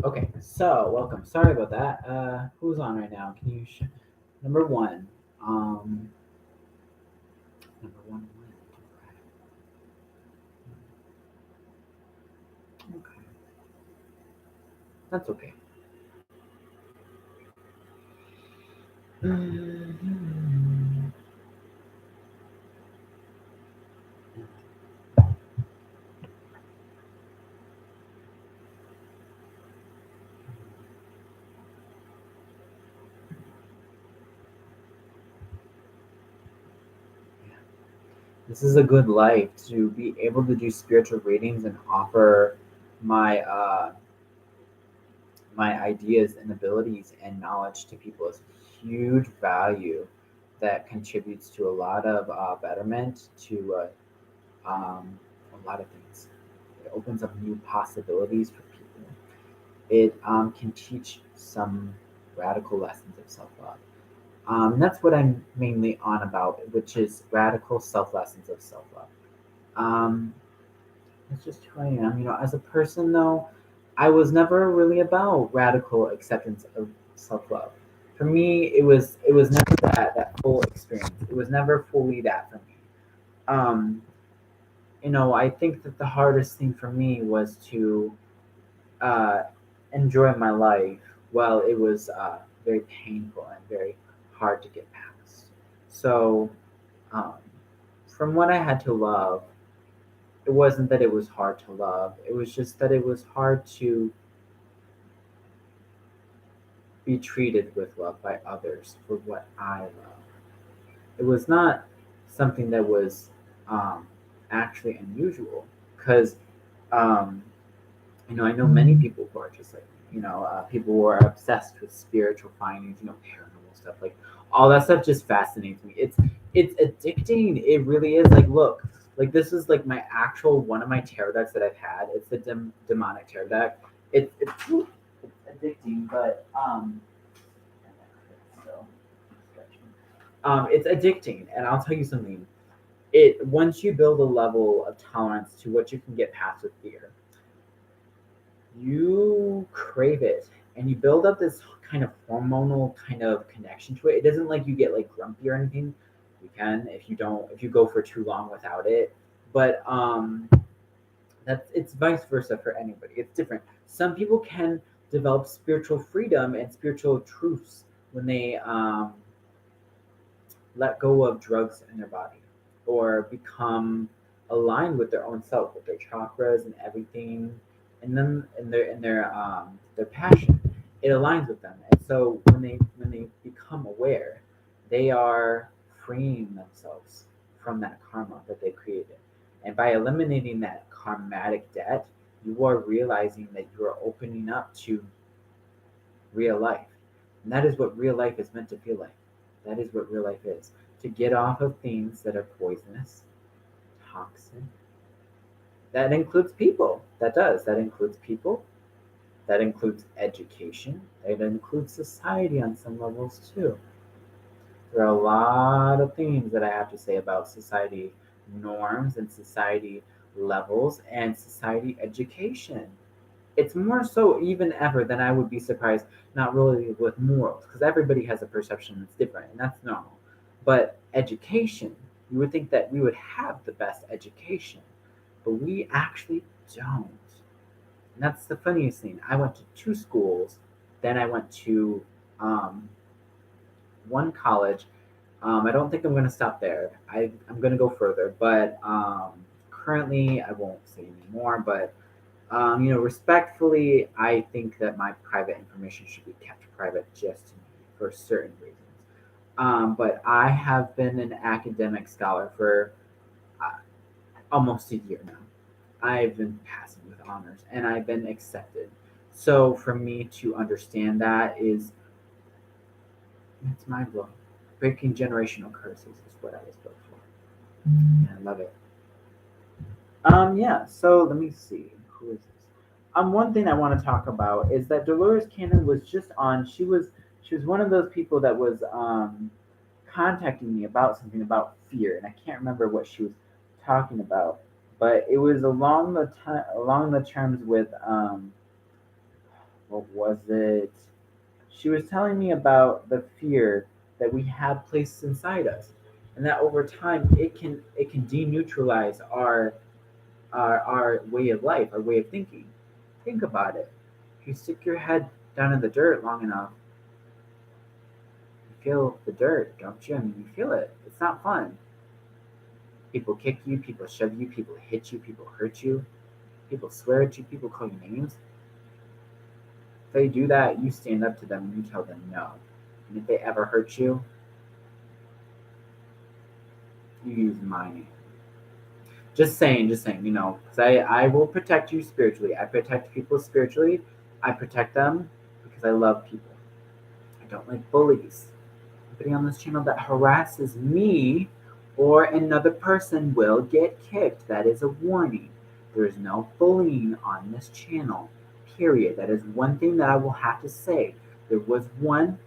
Okay, so welcome. Sorry about that. Who's on right now? Can you number one? Um, number one. Okay, that's okay. Mhm. This is a good life to be able to do spiritual readings and offer my my ideas and abilities and knowledge to people is huge value that contributes to a lot of betterment to a lot of things. It opens up new possibilities for people. It can teach some radical lessons of self love. And that's what I'm mainly on about, which is radical self lessons of self love. Um, it's just who I am. As a person, though, I was never really about radical acceptance of self love. For me, it was never that full experience. It was never fully that for me. Um, I think that the hardest thing for me was to uh, enjoy my life while it was very painful and very hard to get past. So, um, from what I had to love, it wasn't that it was hard to love, it was just that it was hard to be treated with love by others for what I love. It was not something that was um, actually unusual because um, I know many people who are just like people who are obsessed with spiritual findings, paranormal stuff, like all that stuff just fascinates me. It's addicting. It really is. Like, look, like this is like my actual one of my tarot decks that I've had. It's the demonic tarot deck. It's addicting, but so it's addicting, and I'll tell you something. It once you build a level of tolerance to what you can get past with fear, you crave it and you build up this kind of hormonal kind of connection to it. It doesn't like you get like grumpy or anything. You can if you go for too long without it. But that's it's vice versa for anybody. It's different. Some people can develop spiritual freedom and spiritual truths when they let go of drugs in their body or become aligned with their own self, with their chakras and everything, and then their passion, it aligns with them. And so when they become aware, they are freeing themselves from that karma that they created. And by eliminating that karmatic debt, you are realizing that you are opening up to real life. And that is what real life is meant to feel like. That is what real life is. To get off of things that are poisonous, toxic. That includes people. That does. That includes people. That includes education. That includes society on some levels too. There are a lot of things that I have to say about society norms and society levels and society education. It's more so even ever than I would be surprised, not really with morals, because everybody has a perception that's different, and that's normal. But education, you would think that we would have the best education, but we actually don't. And that's the funniest thing. I went to two schools, then I went to um, one college. I don't think I'm going to stop there. I'm going to go further, but currently I won't say any more, but respectfully, I think that my private information should be kept private just to me for certain reasons. But I have been an academic scholar for uh, almost a year now. I've been passing with honors and I've been accepted. So for me to understand that it's mind blowing. Breaking generational curses is what I was built for. And I love it. Yeah, so let me see. Who is this? One thing I want to talk about is that Dolores Cannon was just on. She was one of those people that was contacting me about something about fear, and I can't remember what she was talking about, but it was along the terms with what was it? She was telling me about the fear that we have placed inside us, and that over time it can deneutralize our way of life, our way of thinking. Think about it. If you stick your head down in the dirt long enough, you feel the dirt, don't you? I mean, you feel it. It's not fun. People kick you, people shove you, people hit you, people hurt you, people swear at you, people call you names. If they do that, you stand up to them and you tell them no. And if they ever hurt you, you use my name. Just saying, 'cause I will protect you spiritually. I protect people spiritually. I protect them because I love people. I don't like bullies. Anybody on this channel that harasses me or another person will get kicked. That is a warning. There is no bullying on this channel. Period. That is one thing that I will have to say. There was one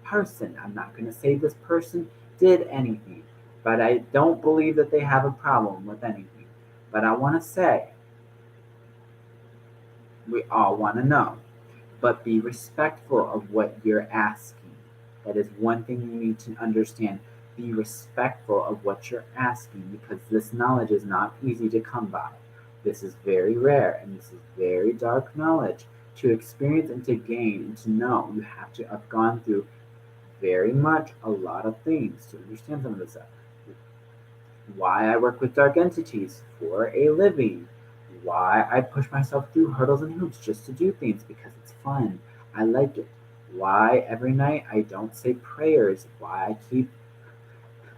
person. I'm not going to say this person did anything, but I don't believe that they have a problem with anything. But I want to say, we all want to know, but be respectful of what you're asking. That is one thing you need to understand. Be respectful of what you're asking because this knowledge is not easy to come by. This is very rare and this is very dark knowledge to experience and to gain and to know. You have to have gone through very much a lot of things to understand some of this stuff. Why I work with dark entities for a living. Why I push myself through hurdles and hoops just to do things because it's fun. I like it. Why every night I don't say prayers. Why I keep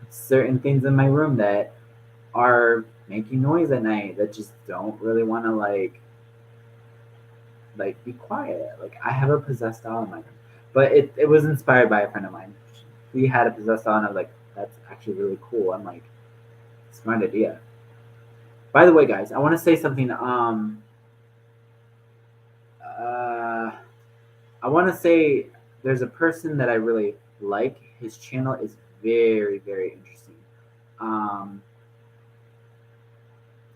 certain things in my room that are making noise at night that just don't really want to like be quiet. Like I have a possessed doll in my room. But it was inspired by a friend of mine. He had a possessed doll and I was like, that's actually really cool. I'm like, smart idea. By the way, guys, I want to say something. Uh, I want to say there's a person that I really like. His channel is very, very interesting. Um,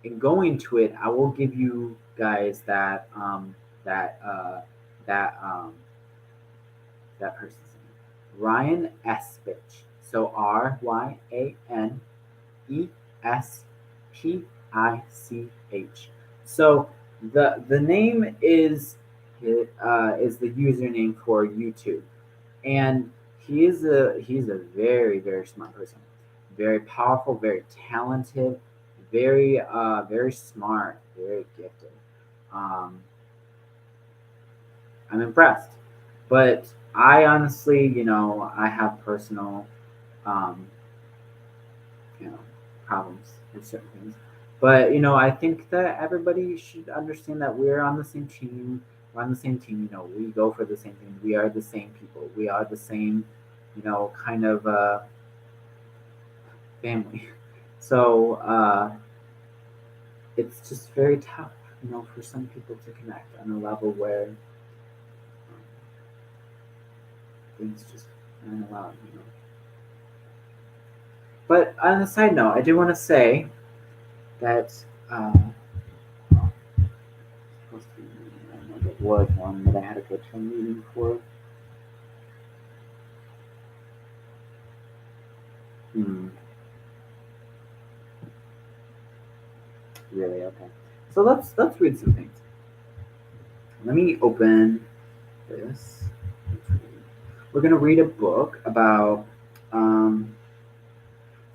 in going to it, I will give you guys that that that person's name, Ryan Espich. So RyanEspich. So the name is the username for YouTube, and he's a very very smart person, very powerful, very talented, very smart, very gifted. Um, I'm impressed, but I honestly, I have personal um, you know problems with certain things. But I think that everybody should understand that we're on the same team. We're on the same team. We go for the same thing. We are the same people. We are the same, kind of family. So it's just very tough, for some people to connect on a level where things just aren't allowed. But on a side note, I do want to say that supposed to be, I don't know, there was one that I had to go to a meeting for. Hmm. Really? Okay. So let's read some things. Let me open this. We're gonna read a book about um,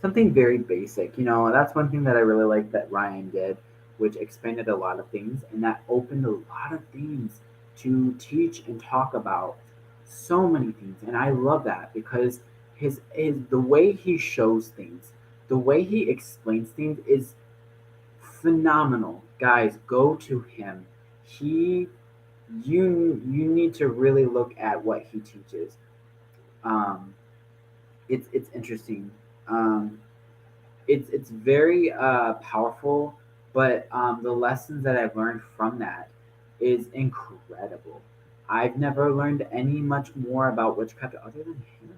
something very basic. That's one thing that I really like that Ryan did, which expanded a lot of things and that opened a lot of things to teach and talk about so many things. And I love that because his the way he shows things, the way he explains things is phenomenal. Guys, go to him. He you need to really look at what he teaches. Um, it's interesting. Um, it's very powerful, but the lessons that I've learned from that is incredible. I've never learned any much more about witchcraft other than him.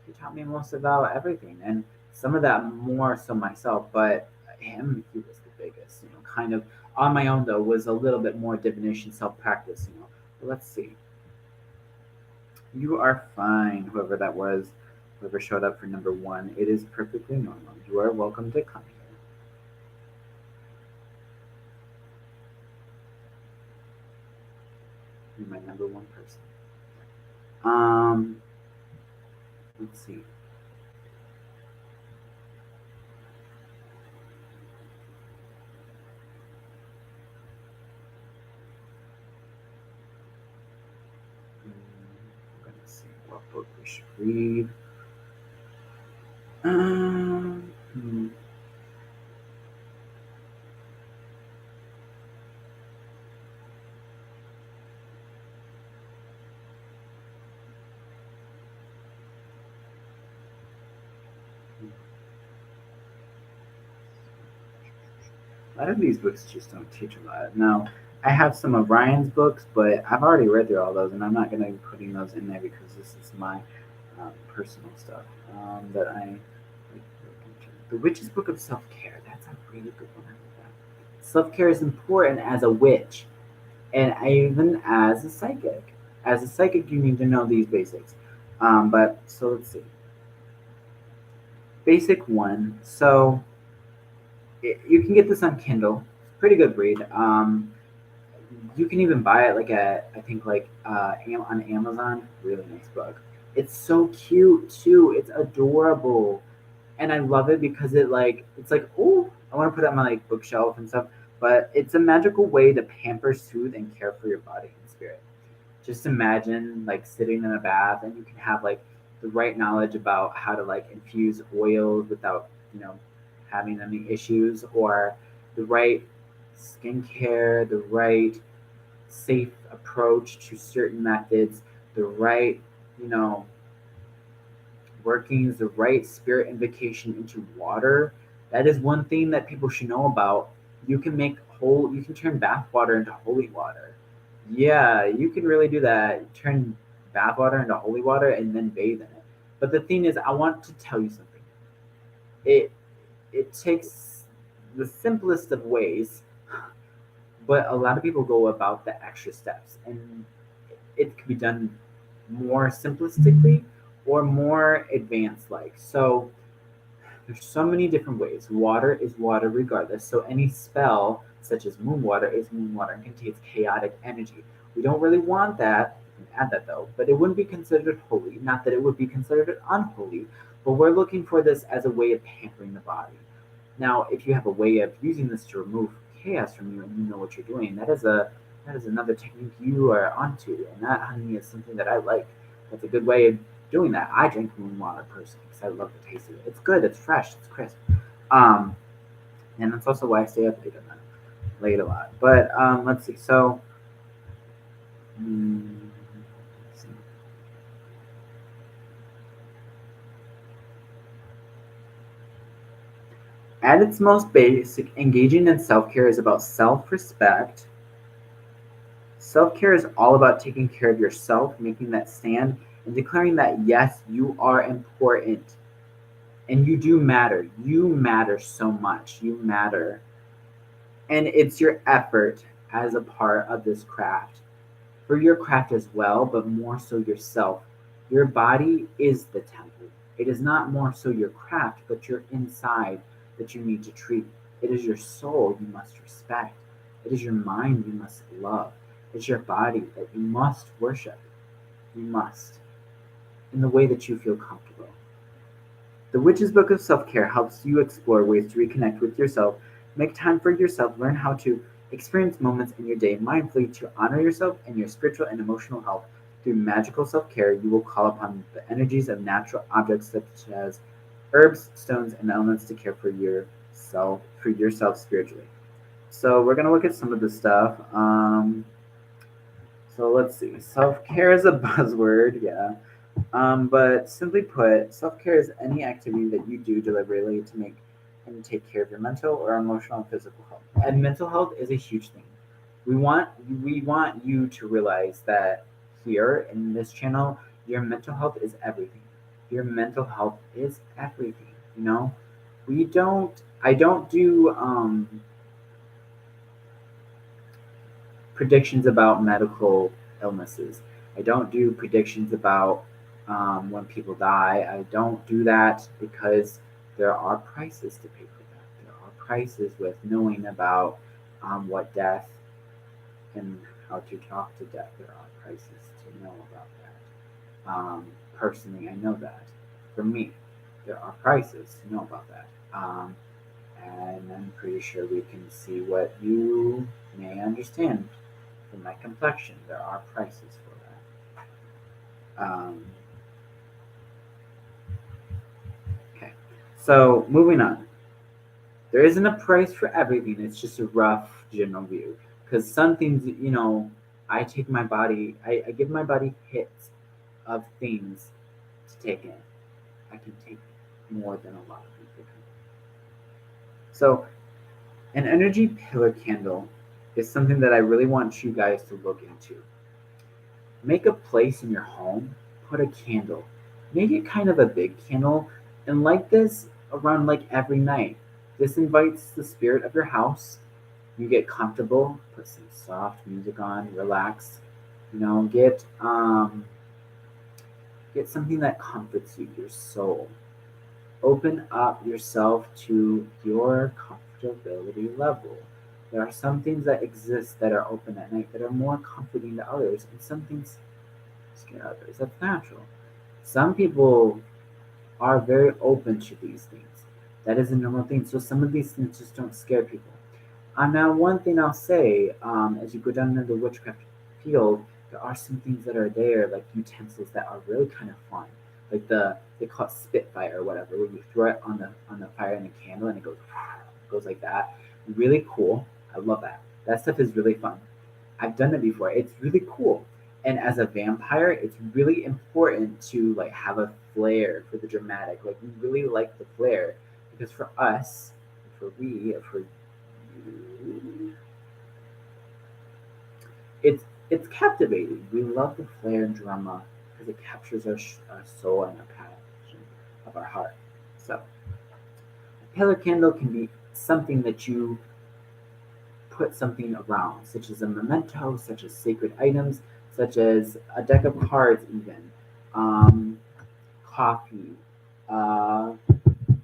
He taught me most about everything, and some of that more so myself, but him, he was the biggest. Kind of on my own though was a little bit more divination self practice. Let's see. You are fine, whoever that was, whoever showed up for number one. It is perfectly normal. You are welcome to come here. You're my number one person. Um, let's see. I'm gonna see what book we should read. Hmm. A lot of these books just don't teach a lot. Now, I have some of Ryan's books, but I've already read through all those, and I'm not going to be putting those in there because this is my personal stuff that I like. The Witch's Book of Self Care. That's a really good one. I love that. Self care is important as a witch, and even as a psychic. As a psychic, you need to know these basics. But so let's see. Basic one. So you can get this on Kindle. Pretty good read. You can even buy it like at I think like on Amazon. Really nice book. It's so cute too. It's adorable, and I love it because it's like oh I want to put it on my like bookshelf and stuff. But it's a magical way to pamper, soothe, and care for your body and spirit. Just imagine like sitting in a bath and you can have like the right knowledge about how to like infuse oils without having any issues, or the right skincare, the right safe approach to certain methods, the right, you know, workings, the right spirit invocation into water. That is one thing that people should know about. You can turn bath water into holy water. Yeah, you can really do that. Turn bath water into holy water and then bathe in it. But the thing is, I want to tell you something. It it takes the simplest of ways, but a lot of people go about the extra steps, and it can be done more simplistically or more advanced like. So there's so many different ways. Water is water regardless. So any spell such as moon water is moon water and contains chaotic energy. We don't really want that. You can add that though, but it wouldn't be considered holy. Not that it would be considered unholy, but we're looking for this as a way of pampering the body. Now, if you have a way of using this to remove chaos from you and you know what you're doing, that is another technique you are onto, and that honey is something that I like. That's a good way of doing that. I drink moon water personally because I love the taste of it. It's good. It's fresh. It's crisp. Um, and that's also why I stay up late a lot. But let's see. So, let's see. At its most basic, engaging in self care is about self respect. Self care is all about taking care of yourself, making that stand, and declaring that yes, you are important and you do matter. You matter so much. You matter. And it's your effort as a part of this craft for your craft as well, but more so yourself. Your body is the temple. It is not more so your craft, but your inside that you need to treat. It is your soul you must respect. It is your mind you must love. It's your body that you must worship. You must, in the way that you feel comfortable. The Witch's Book of Self Care helps you explore ways to reconnect with yourself, make time for yourself, learn how to experience moments in your day mindfully to honor yourself and your spiritual and emotional health. Through magical self care, you will call upon the energies of natural objects such as herbs, stones, and elements to care for yourself spiritually. So we're gonna look at some of the stuff. So let's see. Self care is a buzzword, yeah. But simply put, self care is any activity that you do deliberately to make and take care of your mental or emotional and physical health. And mental health is a huge thing. We want we want you to realize that here in this channel, your mental health is everything. Your mental health is everything. You know, we don't. I don't do predictions about medical illnesses. I don't do predictions about when people die. I don't do that because there are prices to pay for that. There are prices with knowing about what death and how to talk to death. There are prices to know about that. Personally, I know that. For me, there are prices to know about that. And I'm pretty sure we can see what you may understand from my complexion. There are prices for that. Okay, so moving on. There isn't a price for everything. It's just a rough general view. Because some things, I take my body, I give my body hits of things to take in. I can take more than a lot of people can. So, an energy pillar candle is something that I really want you guys to look into. Make a place in your home, put a candle. Make it kind of a big candle, and light this around like every night. This invites the spirit of your house. You get comfortable, put some soft music on, relax. Get something that comforts you, your soul. Open up yourself to your comfortability level. There are some things that exist that are open at night that are more comforting to others, and some things scare others. That's natural. Some people are very open to these things. That is a normal thing. So some of these things just don't scare people. Now, one thing I'll say, as you go down into the witchcraft field, there are some things that are there, like utensils that are really kind of fun. Like they call it spitfire or whatever, where you throw it on the fire in a candle and it goes like that. Really cool. I love that. That stuff is really fun. I've done it before. It's really cool. And as a vampire, it's really important to like have a flair for the dramatic. Like we really like the flair because for us, for you, it's captivating. We love the flair and drama because it captures our soul and our passion of our heart. So, a pillar candle can be something that you put something around, such as a memento, such as sacred items, such as a deck of cards, even um, coffee, a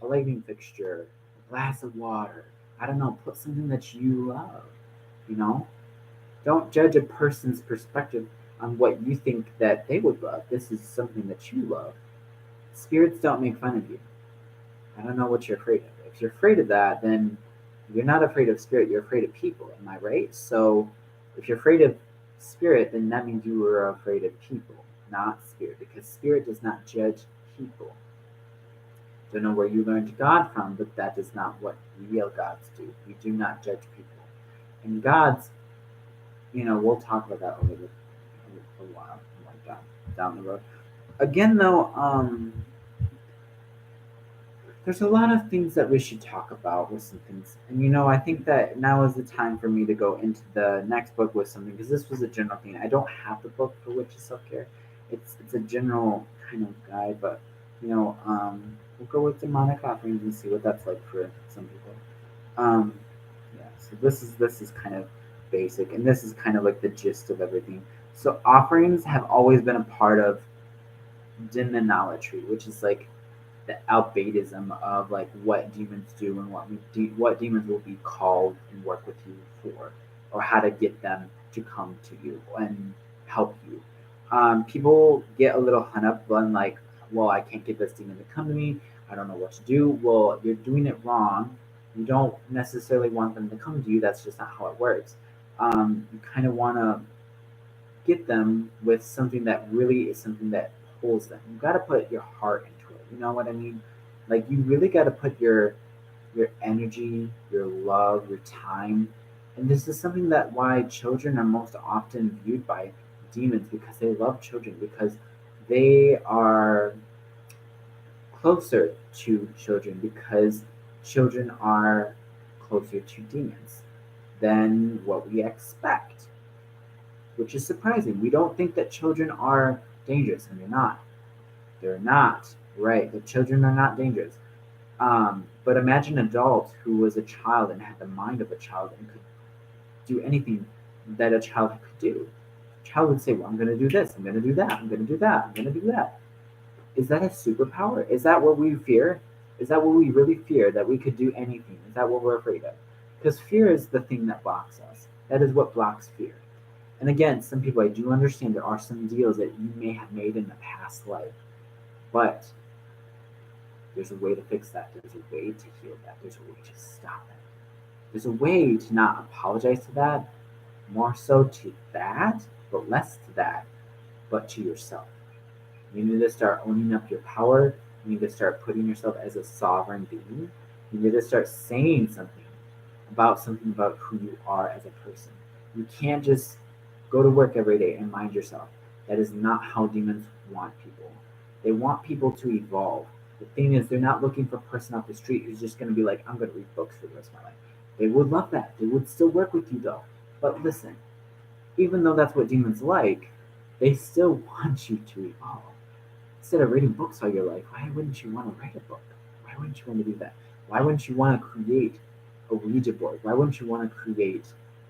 lighting fixture, a glass of water. I don't know. Put something that you love. You know, don't judge a person's perspective on what you think that they would love. This is something that you love. Spirits don't make fun of you. I don't know what you're afraid of. If you're afraid of that, then you're not afraid of spirit, you're afraid of people. Am I right? So if you're afraid of spirit, then that means you are afraid of people, not spirit, because spirit does not judge people. Don't know where you learned God from, but that is not what real gods do. We do not judge people. And gods, we'll talk about that over a while, like down the road. Again, though, there's a lot of things that we should talk about with some things. And I think that now is the time for me to go into the next book with something because this was a general thing. I don't have the book for witches self care. It's a general kind of guide, but we'll go with demonic offerings and see what that's like for some people. Um, yeah, so this is kind of basic, and this is kind of like the gist of everything. So offerings have always been a part of demonolatry, which is like the albetism of like what demons do and what demons will be called and work with you for, or how to get them to come to you and help you. People get a little hung up on like, well, I can't get this demon to come to me. I don't know what to do. Well, you're doing it wrong. You don't necessarily want them to come to you. That's just not how it works. You kind of want to get them with something that really is something that pulls them. You got to put your heart into it. You know what I mean? Like you really got to put your energy, your love, your time. And this is something that why children are most often viewed by demons because they love children because they are closer to children because children are closer to demons than what we expect, which is surprising. We don't think that children are dangerous, and they're not. They're not. Right? The children are not dangerous. But imagine an adult who was a child and had the mind of a child and could do anything that a child could do. child would say, well, I'm going to do this, I'm going to do that, I'm going to do that, I'm going to do that. Is that a superpower? Is that what we fear? Is that what we really fear? That we could do anything? Is that what we're afraid of? Because fear is the thing that blocks us. That is what blocks fear. And again, some people, I do understand there are some deals that you may have made in the past life, but there's a way to fix that. There's a way to heal that. There's a way to stop it. There's a way to not apologize to that, more so to that, but less to that, but to yourself. You need to start owning up your power. You need to start putting yourself as a sovereign being. You need to start saying something about who you are as a person. You can't just go to work every day and mind yourself. That is not how demons want people. They want people to evolve. The thing is, they're not looking for a person off the street who's just going to be like, I'm going to read books for the rest of my life. They would love that. They would still work with you though. But listen, even though that's what demons like, they still want you to evolve. Instead of reading books all your life, why wouldn't you want to write a book? Why wouldn't you want to do that? Why wouldn't you want to create a Ouija board? Why wouldn't you want to create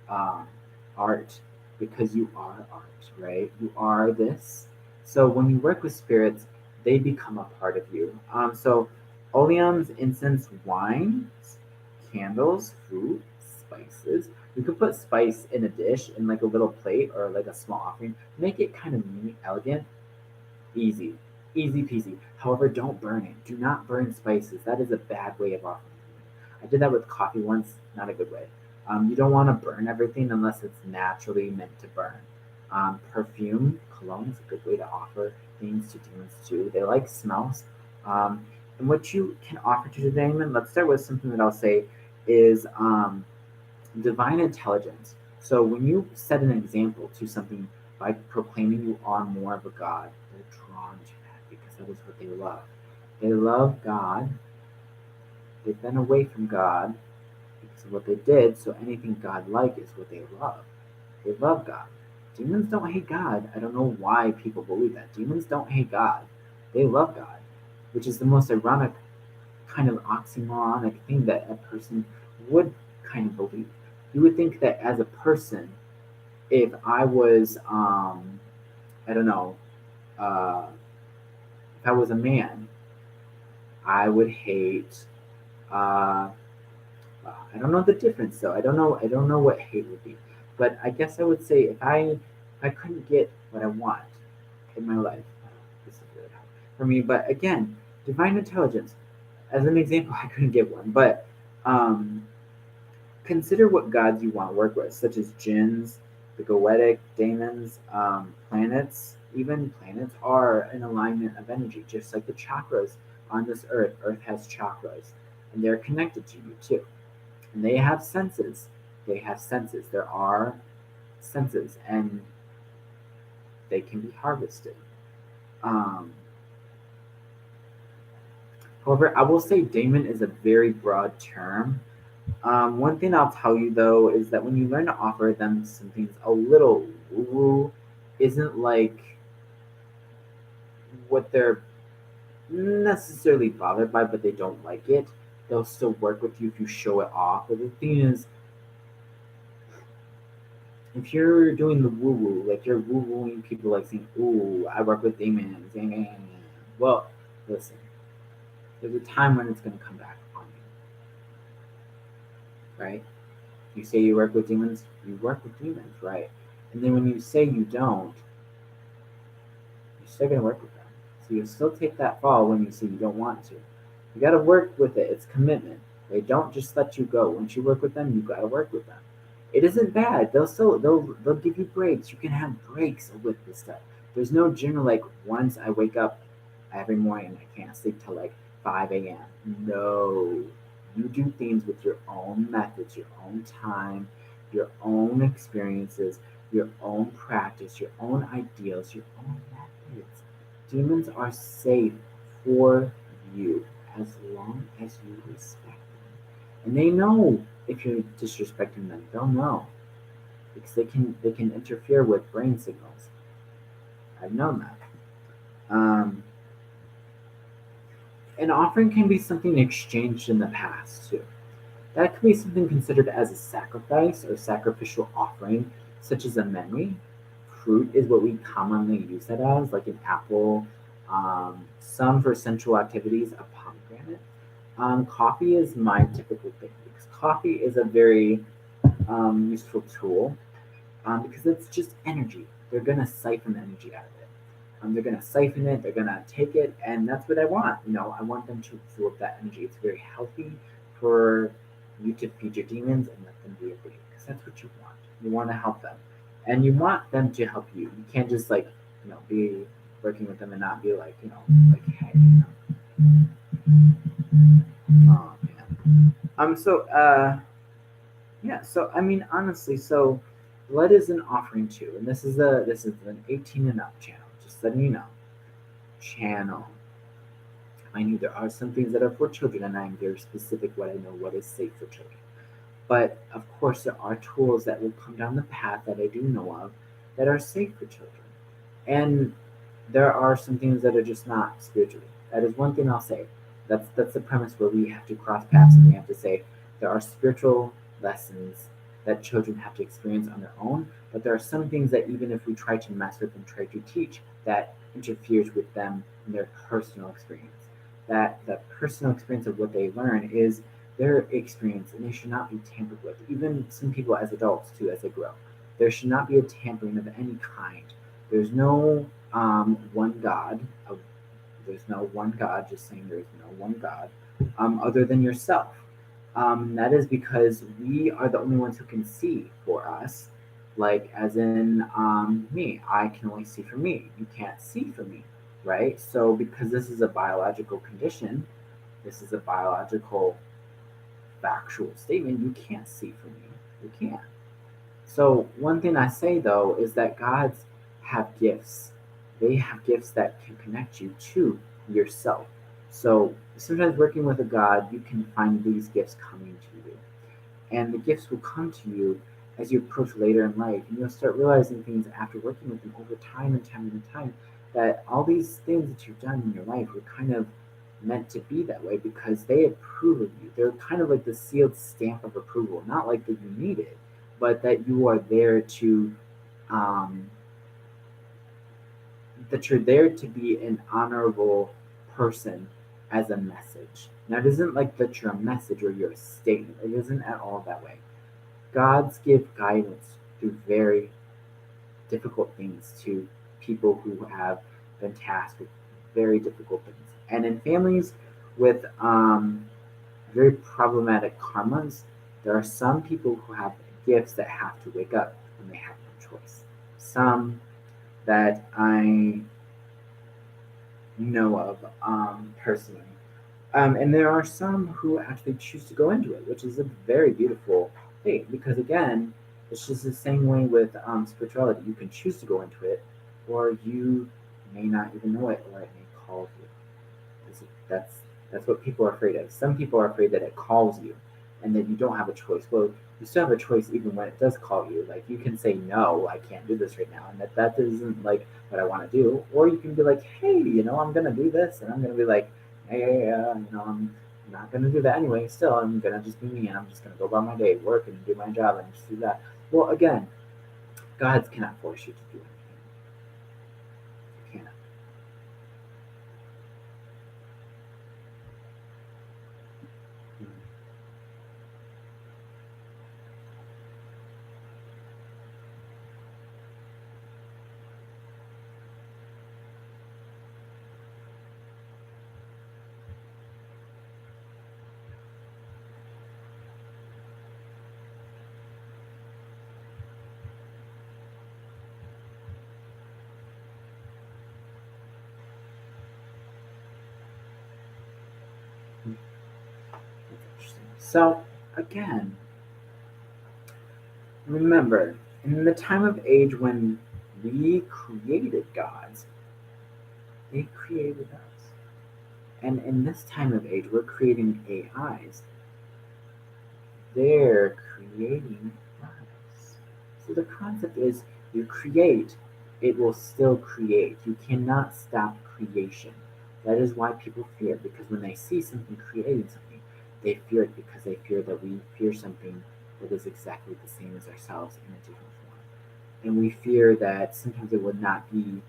um, art? Because you are art, right? You are this. So when you work with spirits, they become a part of you. So oleums, incense, wines, candles, fruit, spices. You could put spice in a dish in like a little plate or like a small offering. Make it kind of neat, elegant, easy, easy peasy. However, don't burn it. Do not burn spices. That is a bad way of offering. I did that with coffee once, not a good way. You don't want to burn everything unless it's naturally meant to burn. Perfume, cologne is a good way to offer things to demons too. They like smells. And what you can offer to the demon, let's start with something that I'll say is divine intelligence. So when you set an example to something by proclaiming you are more of a God, they're drawn to that because that is what they love. They love God. They've been away from God because of what they did, so anything God-like is what they love. They love God. Demons don't hate God. I don't know why people believe that. Demons don't hate God. They love God, which is the most ironic kind of oxymoronic thing that a person would kind of believe. You would think that as a person, if I was, I don't know, uh, if I was a man, I would hate. Uh, I don't know the difference though. I don't know. I don't know what hate would be, but I guess I would say if I couldn't get what I want in my life, this is really hard for me. But again, divine intelligence. As an example, I couldn't get one, but um, consider what gods you want to work with, such as jinns, the goetic daemons, planets. Even planets are an alignment of energy, just like the chakras on this earth. Earth has chakras, and they're connected to you too. And they have senses. They have senses. There are senses, and they can be harvested. Um, However, I will say daemon is a very broad term. One thing I'll tell you though is that when you learn to offer them something a little woo-woo, isn't like what they're necessarily bothered by, but they don't like it. They'll still work with you if you show it off. But the thing is, if you're doing the woo-woo, like you're woo-wooing people, like saying, "Ooh, I work with demons," well, listen, there's a time when it's going to come back on you, right? You say you work with demons, you work with demons, right? And then when you say you don't, you're still gonna work with them. So you still take that fall when you say you don't want to. You gotta work with it. It's commitment. They don't just let you go. Once you work with them, you gotta work with them. It isn't bad. They'll give you breaks. You can have breaks with this stuff. There's no general like once I wake up every morning I can't sleep till like 5 a.m. No. You do things with your own methods, your own time, your own experiences, your own practice, your own ideals, your own methods. Demons are safe for you as long as you respect them. And they know if you're disrespecting them, they'll know. Because they can interfere with brain signals. I've known that. Um, an offering can be something exchanged in the past too. That could be something considered as a sacrifice or sacrificial offering, such as a memory, fruit is what we commonly use that as, like an apple. Some for sensual activities, a pomegranate. Coffee is my typical thing because coffee is a very useful tool because it's just energy. They're gonna siphon energy out of it. They're gonna siphon it. They're gonna take it, and that's what I want. I want them to absorb that energy. It's very healthy for you to feed your demons and let them be a baby because that's what you want. You want to help them, and you want them to help you. You can't just like be working with them and not be like like hey. Oh man. Yeah, so I mean honestly, so blood is an offering too, and this is an 18 and up channel, just letting you know. Channel. I knew there are some things that are for children, and I'm very specific what I know what is safe for children. But of course there are tools that will come down the path that I do know of that are safe for children. And there are some things that are just not spiritually. That is one thing I'll say. That's the premise where we have to cross paths and we have to say there are spiritual lessons that children have to experience on their own, but there are some things that even if we try to mess with and try to teach, that interferes with them in their personal experience. That personal experience of what they learn is their experience and they should not be tampered with. Even some people as adults too, as they grow. There should not be a tampering of any kind. There's no one God. There's no one God. Just saying, there's no one God other than yourself. That is because we are the only ones who can see for us. Like, as in me, I can only see for me. You can't see for me, right? So, because this is a biological condition, this is a biological factual statement. You can't see for me. You can't. So, one thing I say though is that gods have gifts. They have gifts that can connect you to yourself. So, sometimes working with a god, you can find these gifts coming to you. And the gifts will come to you as you approach later in life. And you'll start realizing things after working with them over time and time and time that all these things that you've done in your life were kind of meant to be that way because they approve of you. They're kind of like the sealed stamp of approval, not like that you need it, but that you are there to um, that you're there to be an honorable person as a message. Now, it isn't like that you're a message or you're a statement. It isn't at all that way. Gods give guidance through very difficult things to people who have been tasked with very difficult things. And in families with very problematic karmas, there are some people who have gifts that have to wake up when they have no choice. Some that I know of personally. And there are some who actually choose to go into it, which is a very beautiful thing because, again, it's just the same way with spirituality. You can choose to go into it, or you may not even know it, or it may call you. That's what people are afraid of. Some people are afraid that it calls you and that you don't have a choice. Well, you still have a choice even when it does call you. Like you can say no, I can't do this right now, and that isn't like what I want to do. Or you can be like, hey, I'm gonna do this, and I'm gonna be like, hey, I'm not gonna do that anyway. Still, I'm gonna just be me, and I'm just gonna go about my day, work, and do my job, and just do that. Well, again, gods cannot force you to do anything. You can't. So again, remember, in the time of age when we created gods, they created us. And in this time of age, we're creating AIs. They're creating us. So the concept is you create, it will still create. You cannot stop creation. That is why people fear, because when they see something creating something, they fear it because they fear that we fear something that is exactly the same as ourselves in a different form. and we fear that sometimes it would not be,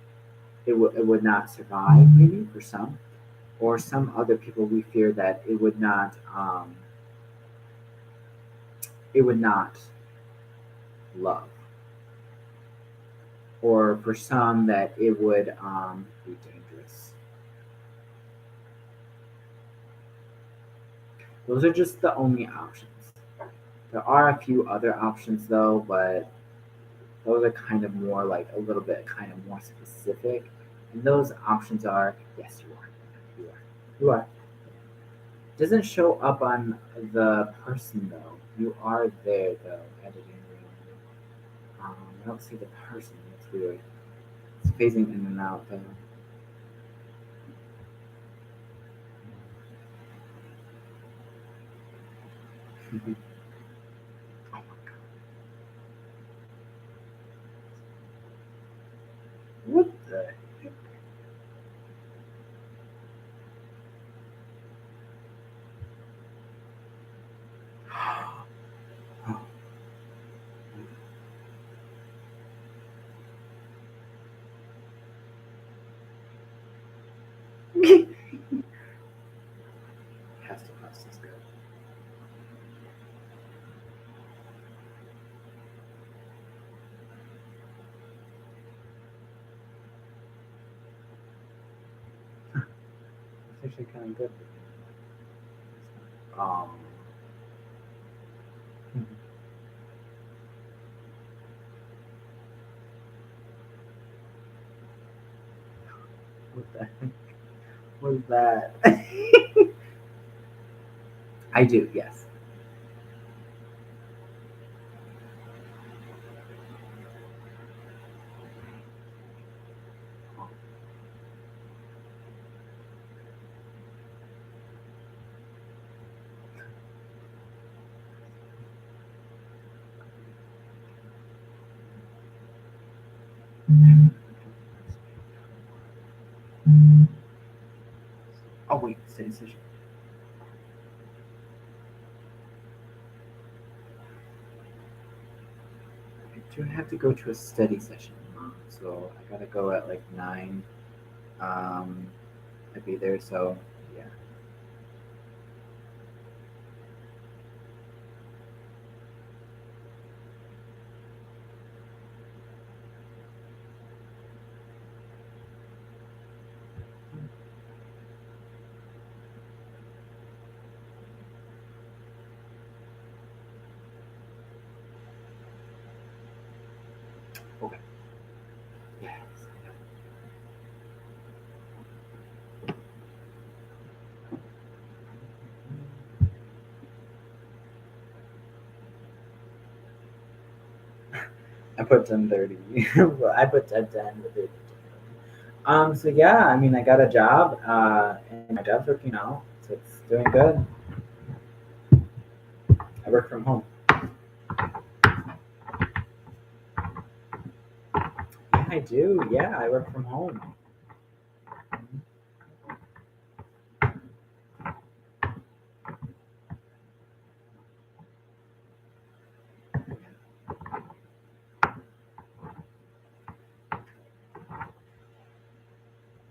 it would not survive, maybe for some, or some other people we fear that it would not love, or for some that it would be dangerous. Those are just the only options. There are a few other options though, but those are kind of more like a little bit kind of more specific. And those options are yes, you are. You are. You are. Doesn't show up on the person though. You are there though, editing room. I don't see the person. That's weird. It's phasing in and out though. Oh my god. What the heck? Has to process good. It's actually kind of good. Um, what the heck was that? I do, yes. Oh wait, steady session. I do have to go to a study session, so I gotta go at like 9. Um, I'd be there, so yeah. Okay. Yeah. I put 10:30. Well, I put 10:10 with it. So yeah, I mean, I got a job, and my job's working out, so it's doing good. I work from home. Yeah, I do. Yeah, I work from home.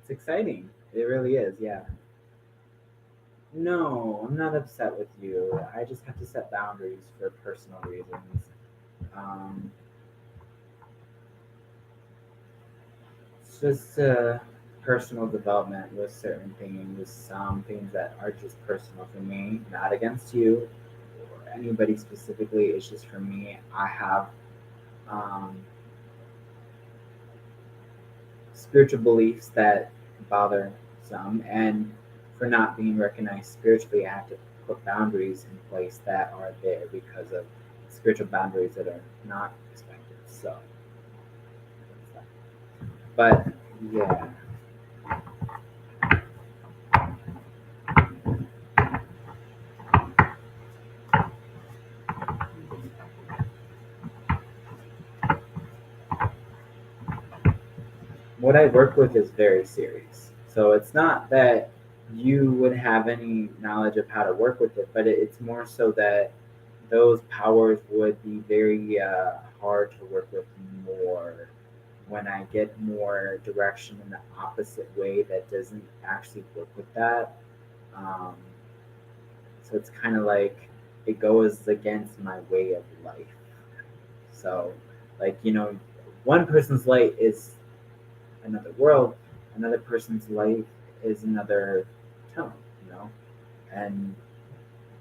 It's exciting. It really is. Yeah. No, I'm not upset with you. I just have to set boundaries for personal reasons. Um, it's just personal development with certain things, some things that are just personal for me, not against you or anybody specifically. It's just for me. I have um, spiritual beliefs that bother some, and for not being recognized spiritually, I have to put boundaries in place that are there because of spiritual boundaries that are not respected. So, but yeah, what I work with is very serious. So it's not that you would have any knowledge of how to work with it, but it's more so that those powers would be very hard to work with more when I get more direction in the opposite way that doesn't actually work with that. Um, so it's kind of like it goes against my way of life. So, like, one person's light is another world, another person's life is another tone, you know? And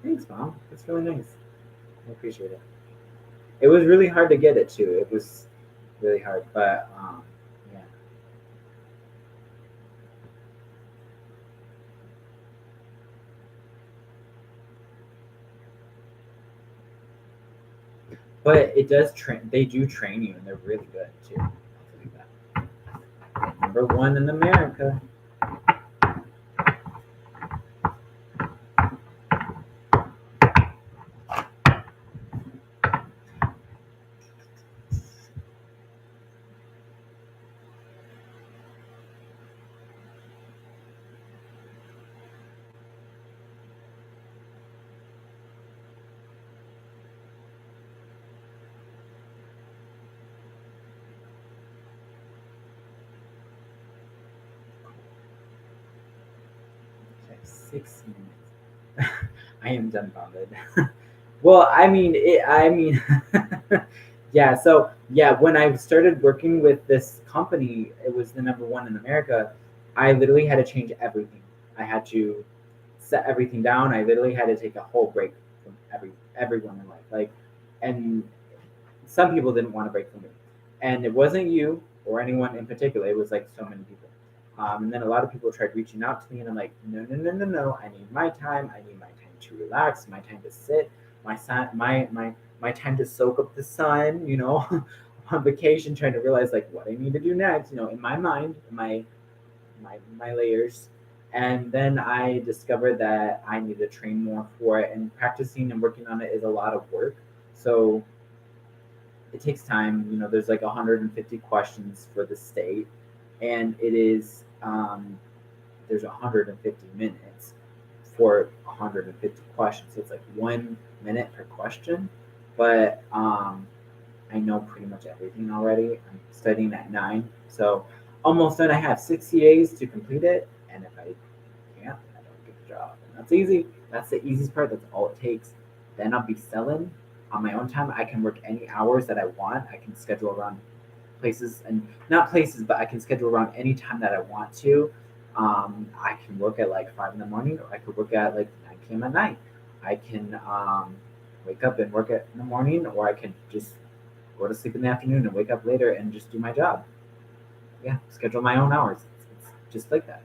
thanks, Mom. It's really nice. I appreciate it. It was really hard to get it too. It was really hard, but yeah. But it does train. They do train you, and they're really good too. I'll tell you that. Number one in America. Okay, 6 minutes. I am dumbfounded. Well, I mean, yeah. So yeah, when I started working with this company, it was the number one in America. I literally had to change everything. I had to set everything down. I literally had to take a whole break from everyone in life. Like, and some people didn't want to break from me, and it wasn't you or anyone in particular. It was like so many people. And then a lot of people tried reaching out to me, and I'm like, no, no, no, no, no. I need my time. I need my time to relax. My time to sit. My time to soak up the sun. On vacation, trying to realize like what I need to do next. In my mind, my layers. And then I discovered that I need to train more for it, and practicing and working on it is a lot of work. So it takes time. There's like 150 questions for the state, and it is there's 150 minutes for 150 questions. So it's like 1 minute per question, but I know pretty much everything already. I'm studying at 9, so almost done. I have 60 days to complete it, and if I can't, I don't get the job. And that's easy. That's the easiest part. That's all it takes. Then I'll be selling on my own time. I can work any hours that I want. I can schedule around places, and not places, but I can schedule around any time that I want to. I can work at like 5 in the morning, or I could work at like 9 p.m. at night. I can wake up and work in the morning, or I can just go to sleep in the afternoon and wake up later and just do my job. Yeah, schedule my own hours. It's just like that,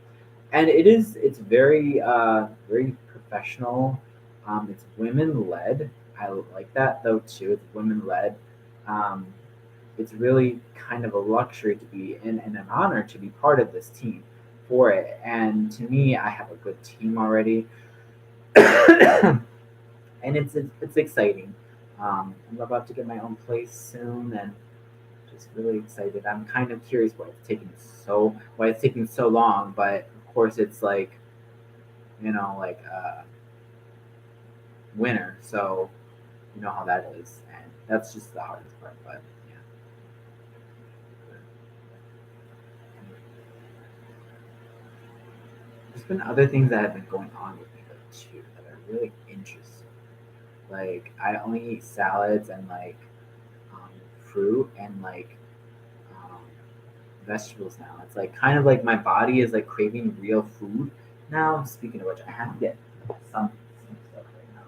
and it's very professional. It's women led. I like that though too. It's women led. Um, it's really kind of a luxury to be in and an honor to be part of this team for it. And to me, I have a good team already, and it's exciting. I'm about to get my own place soon, and just really excited. I'm kind of curious why it's taking so long, but of course it's like like winter, so you know how that is, and that's just the hardest part. But yeah, there's been other things that have been going on with me though too that are really interesting. Like I only eat salads and like um, fruit and like um, vegetables now. It's like kind of like my body is like craving real food now. Speaking of which, I have to get some stuff right now.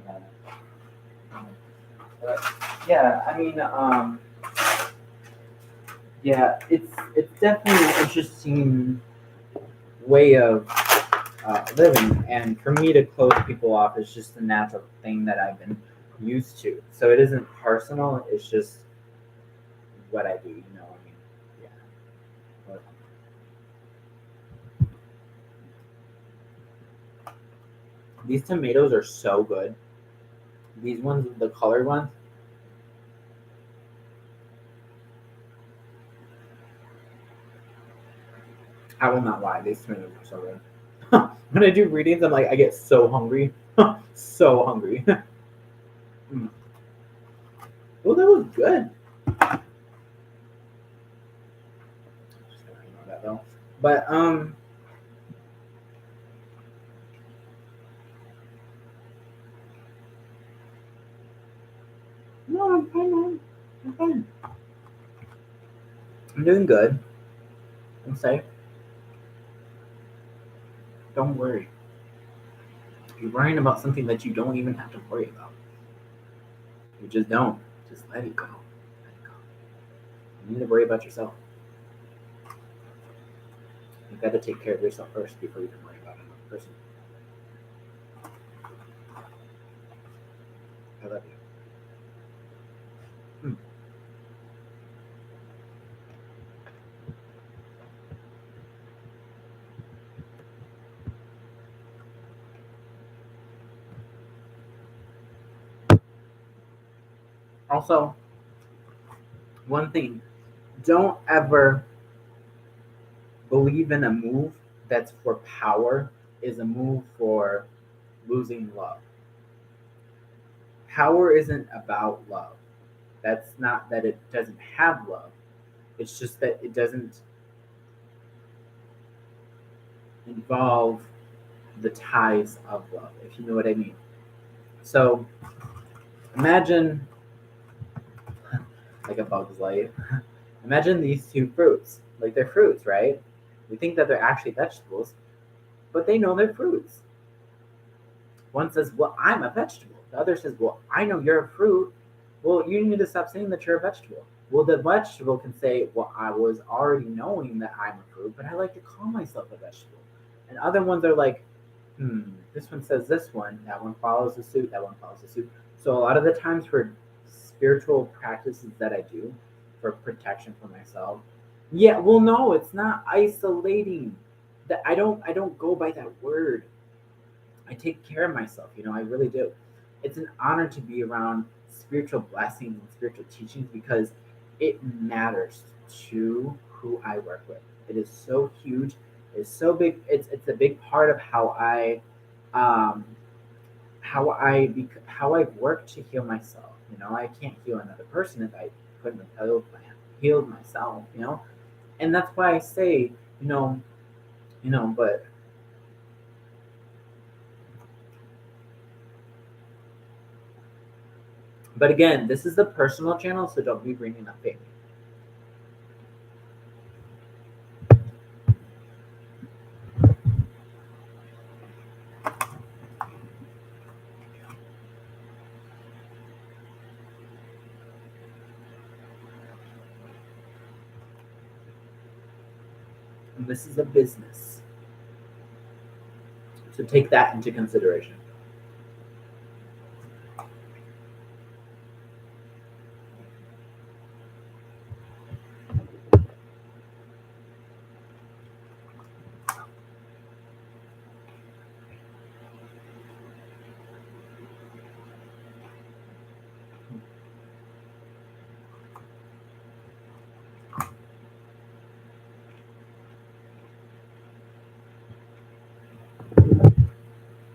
I but yeah, I mean, yeah, it's definitely an interesting way of living, and for me to close people off is just a natural thing that I've been used to. So it isn't personal; it's just what I do. I mean, yeah. But these tomatoes are so good. These ones, the colored ones, I will not lie. These tomatoes are so good. When I do readings, I'm like, I get so hungry, so hungry. Mm. Well, that was good. Just gonna ignore that though. But no, I'm fine, man. I'm fine. I'm doing good. I'm safe. Don't worry. You're worrying about something that you don't even have to worry about. You just don't. Just let it go. Let it go. You need to worry about yourself. You got to take care of yourself first before you can worry about another person. I love you. Hmm. Also, one thing, don't ever believe in a move that's for power is a move for losing love. Power isn't about love. That's not that it doesn't have love. It's just that it doesn't involve the ties of love, if you know what I mean. So imagine like a bug's life. Imagine these two fruits. Like they're fruits, right? We think that they're actually vegetables, but they know they're fruits. One says, "Well, I'm a vegetable." The other says, "Well, I know you're a fruit." Well, you need to stop saying that you're a vegetable. Well, the vegetable can say, "Well, I was already knowing that I'm a fruit, but I like to call myself a vegetable." And other ones are like, this one says this one, that one follows the suit, that one follows the suit. So a lot of the times for spiritual practices that I do for protection for myself, yeah, well, no, it's not isolating. That I don't go by that word. I take care of myself, I really do. It's an honor to be around spiritual blessings and spiritual teachings because it matters to who I work with. It is so huge. It's so big. It's a big part of um, how I work to heal myself. I can't heal another person if I couldn't have healed myself. And that's why I say, you know, but again, this is a personal channel, so don't be bringing up family. And this is a business. So take that into consideration.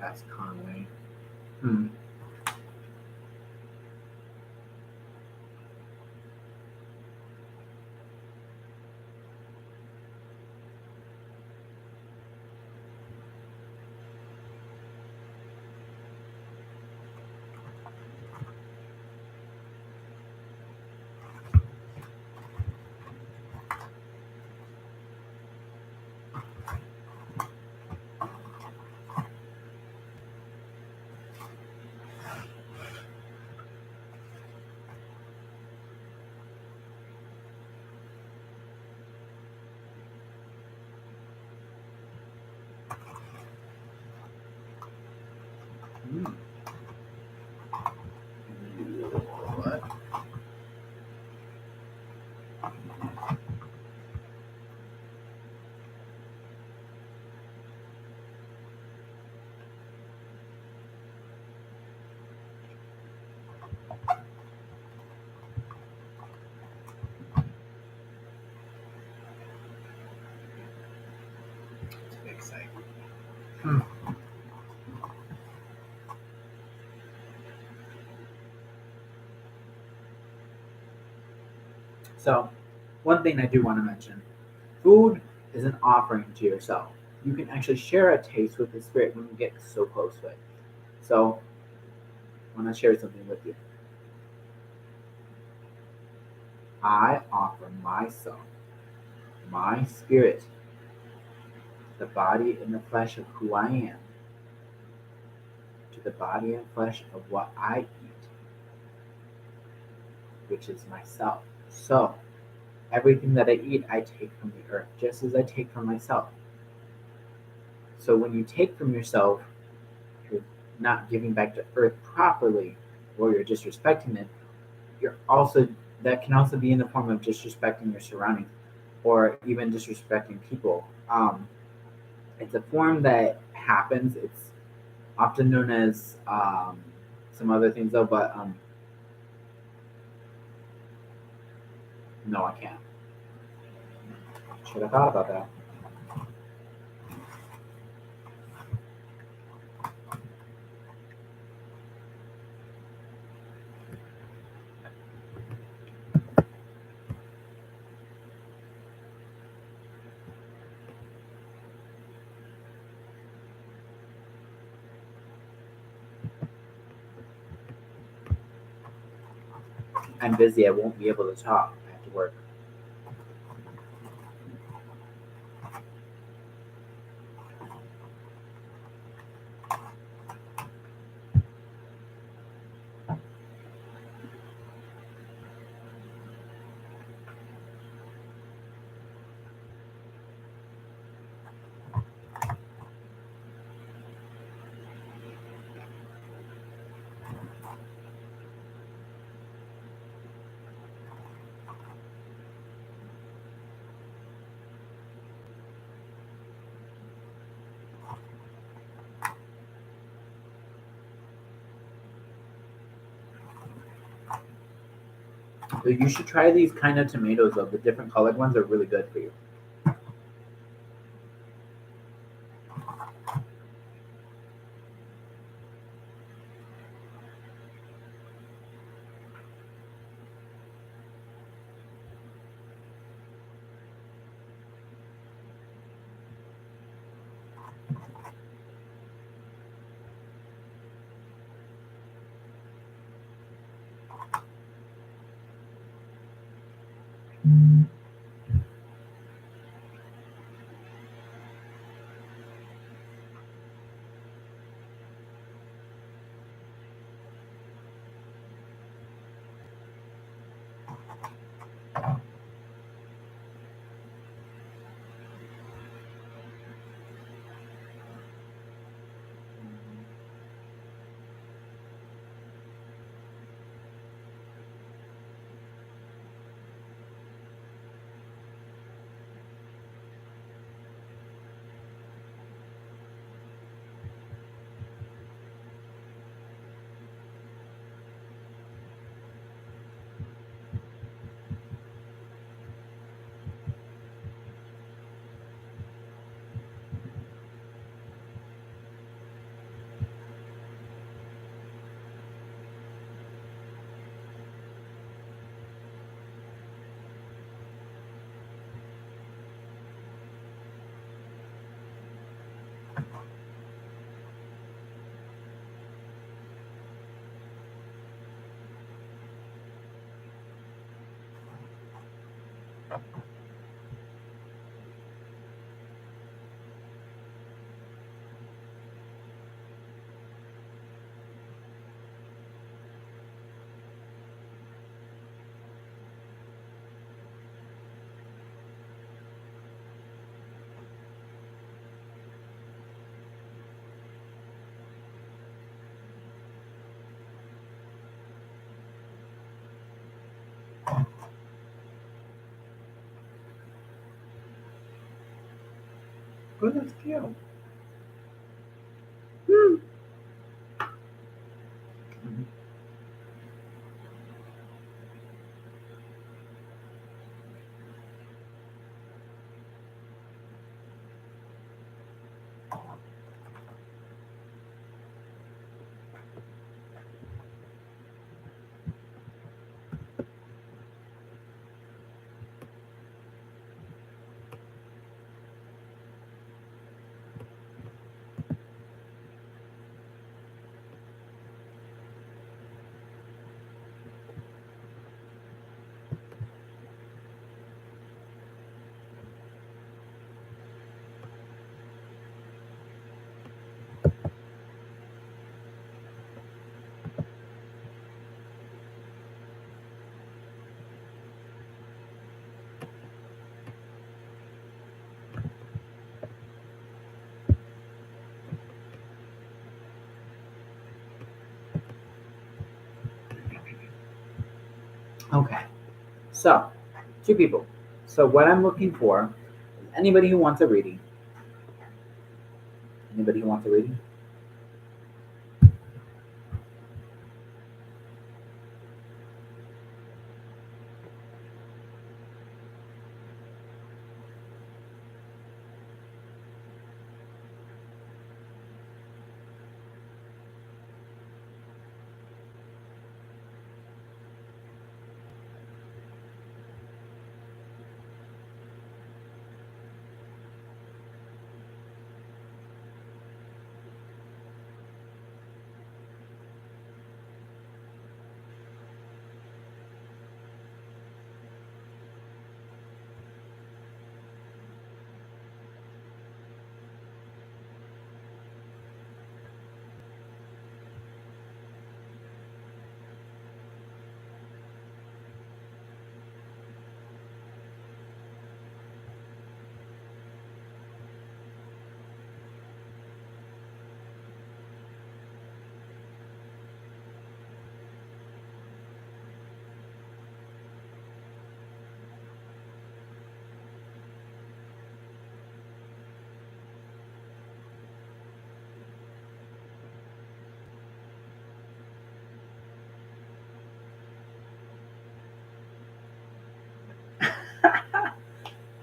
Ask Conway. Hmm. Hmm. What? It's a big site. Hmm. So, one thing I do want to mention, food is an offering to yourself. You can actually share a taste with the spirit when you get so close to it. So, I want to share something with you. I offer myself, my spirit, the body and the flesh of who I am, to the body and flesh of what I eat, which is myself. So, everything that I eat, I take from the earth, just as I take from myself. So, when you take from yourself, you're not giving back to earth properly, or you're disrespecting it. You're also that can also be in the form of disrespecting your surroundings, or even disrespecting people. It's a form that happens. It's often known as some other things though, but no, I can't. Should have thought about that. I'm busy. I won't be able to talk. I have to work. So you should try these kind of tomatoes though. The different colored ones are really good for you. Goodness, cute. Mhm. Okay. So, two people. So what I'm looking for is anybody who wants a reading. Anybody who wants a reading?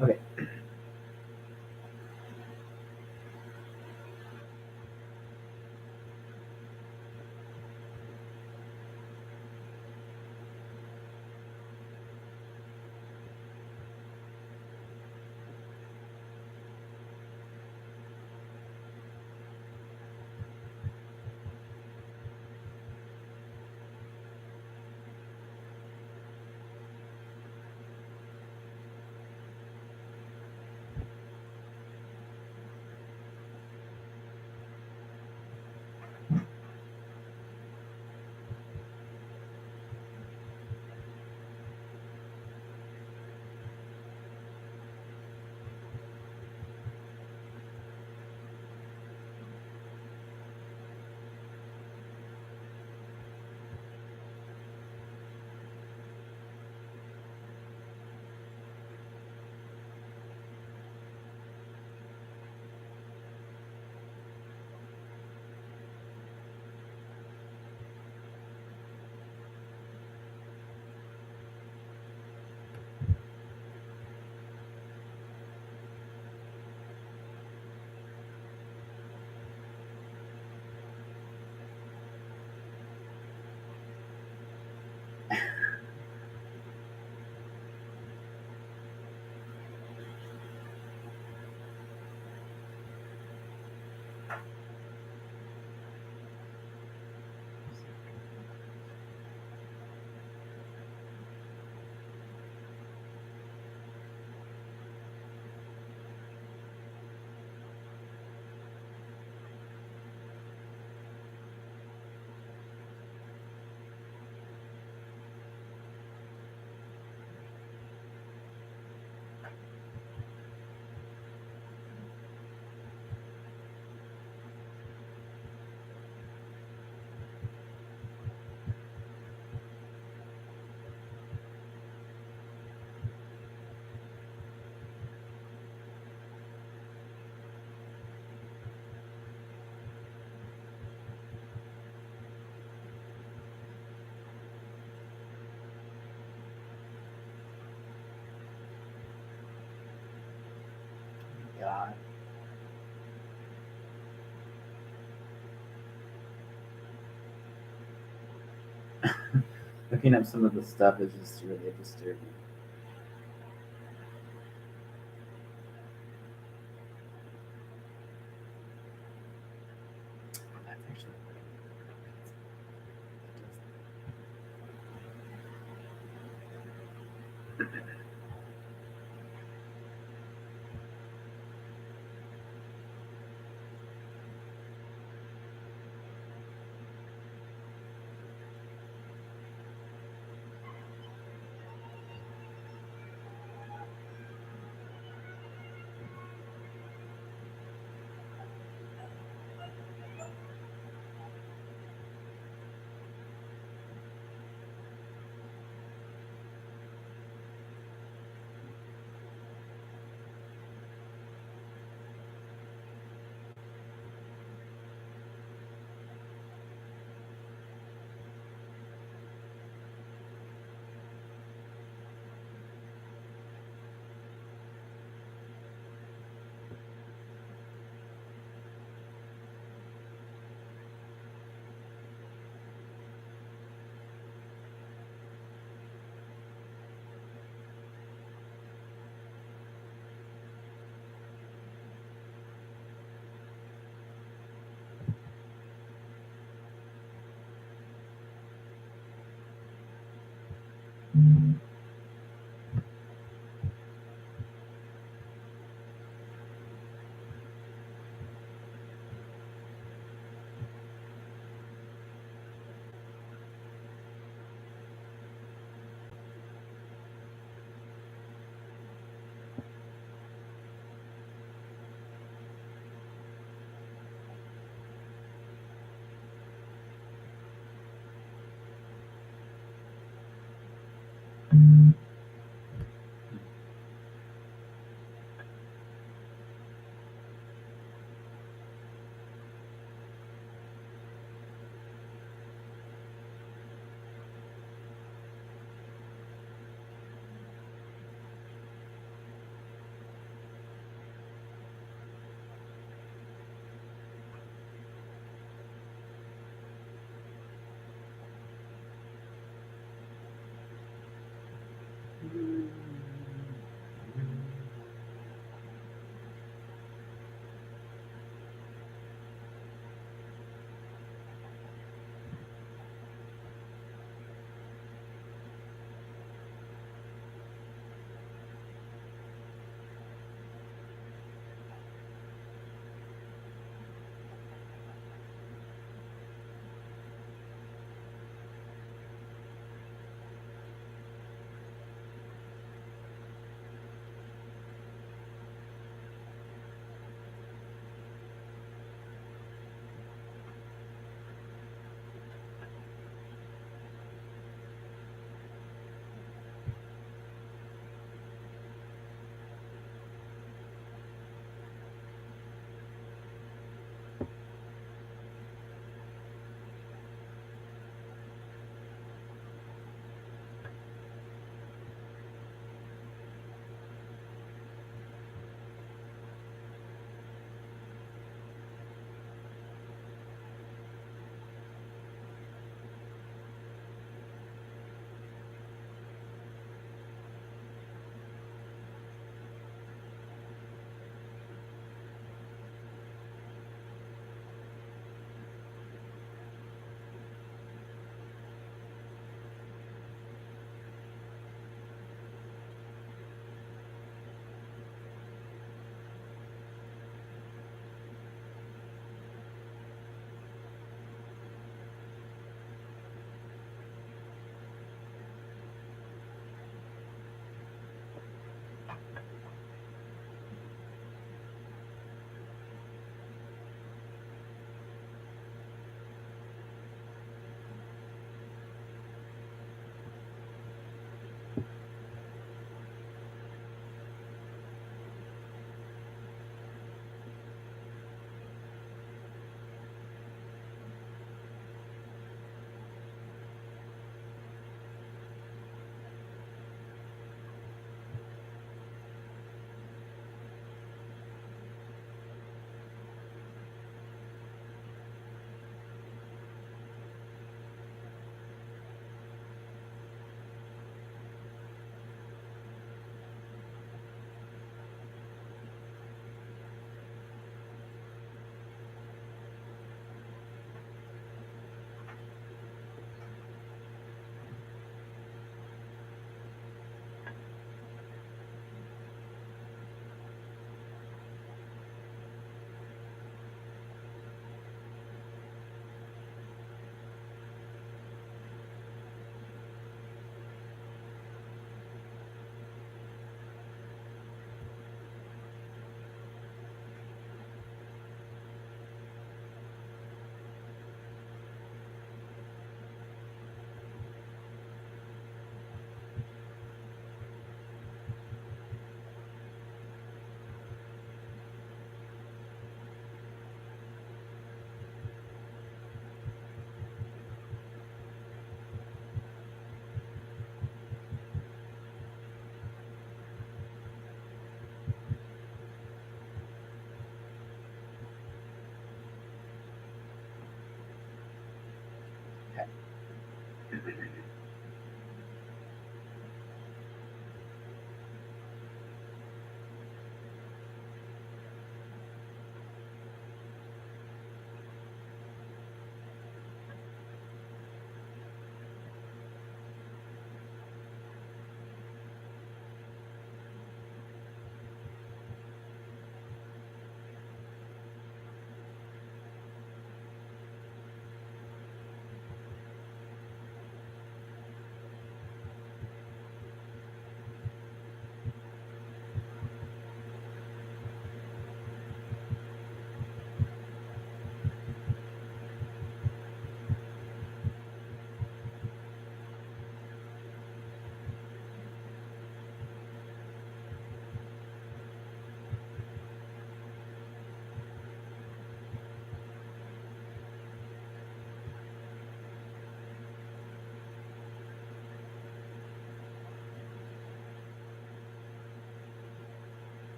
Okay. God. Looking up some of the stuff is just really disturbing. That's actually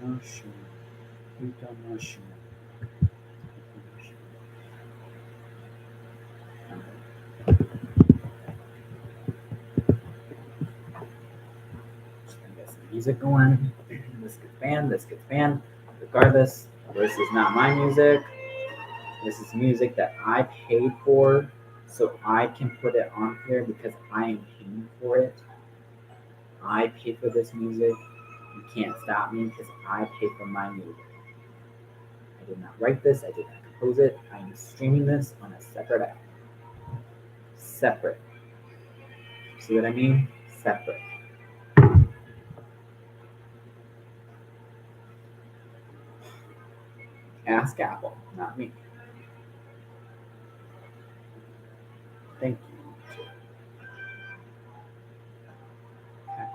mushroom. Eat a mushroom. Just gonna get some music going. This gets banned. This gets banned. Regardless, this is not my music. This is music that I paid for, so I can put it on here because I am paying for it. I pay for this music. You can't stop me because I pay for my music. I did not write this. I did not compose it. I am streaming this on a separate app. Separate. See what I mean? Separate. Ask Apple, not me. Thank you. Okay.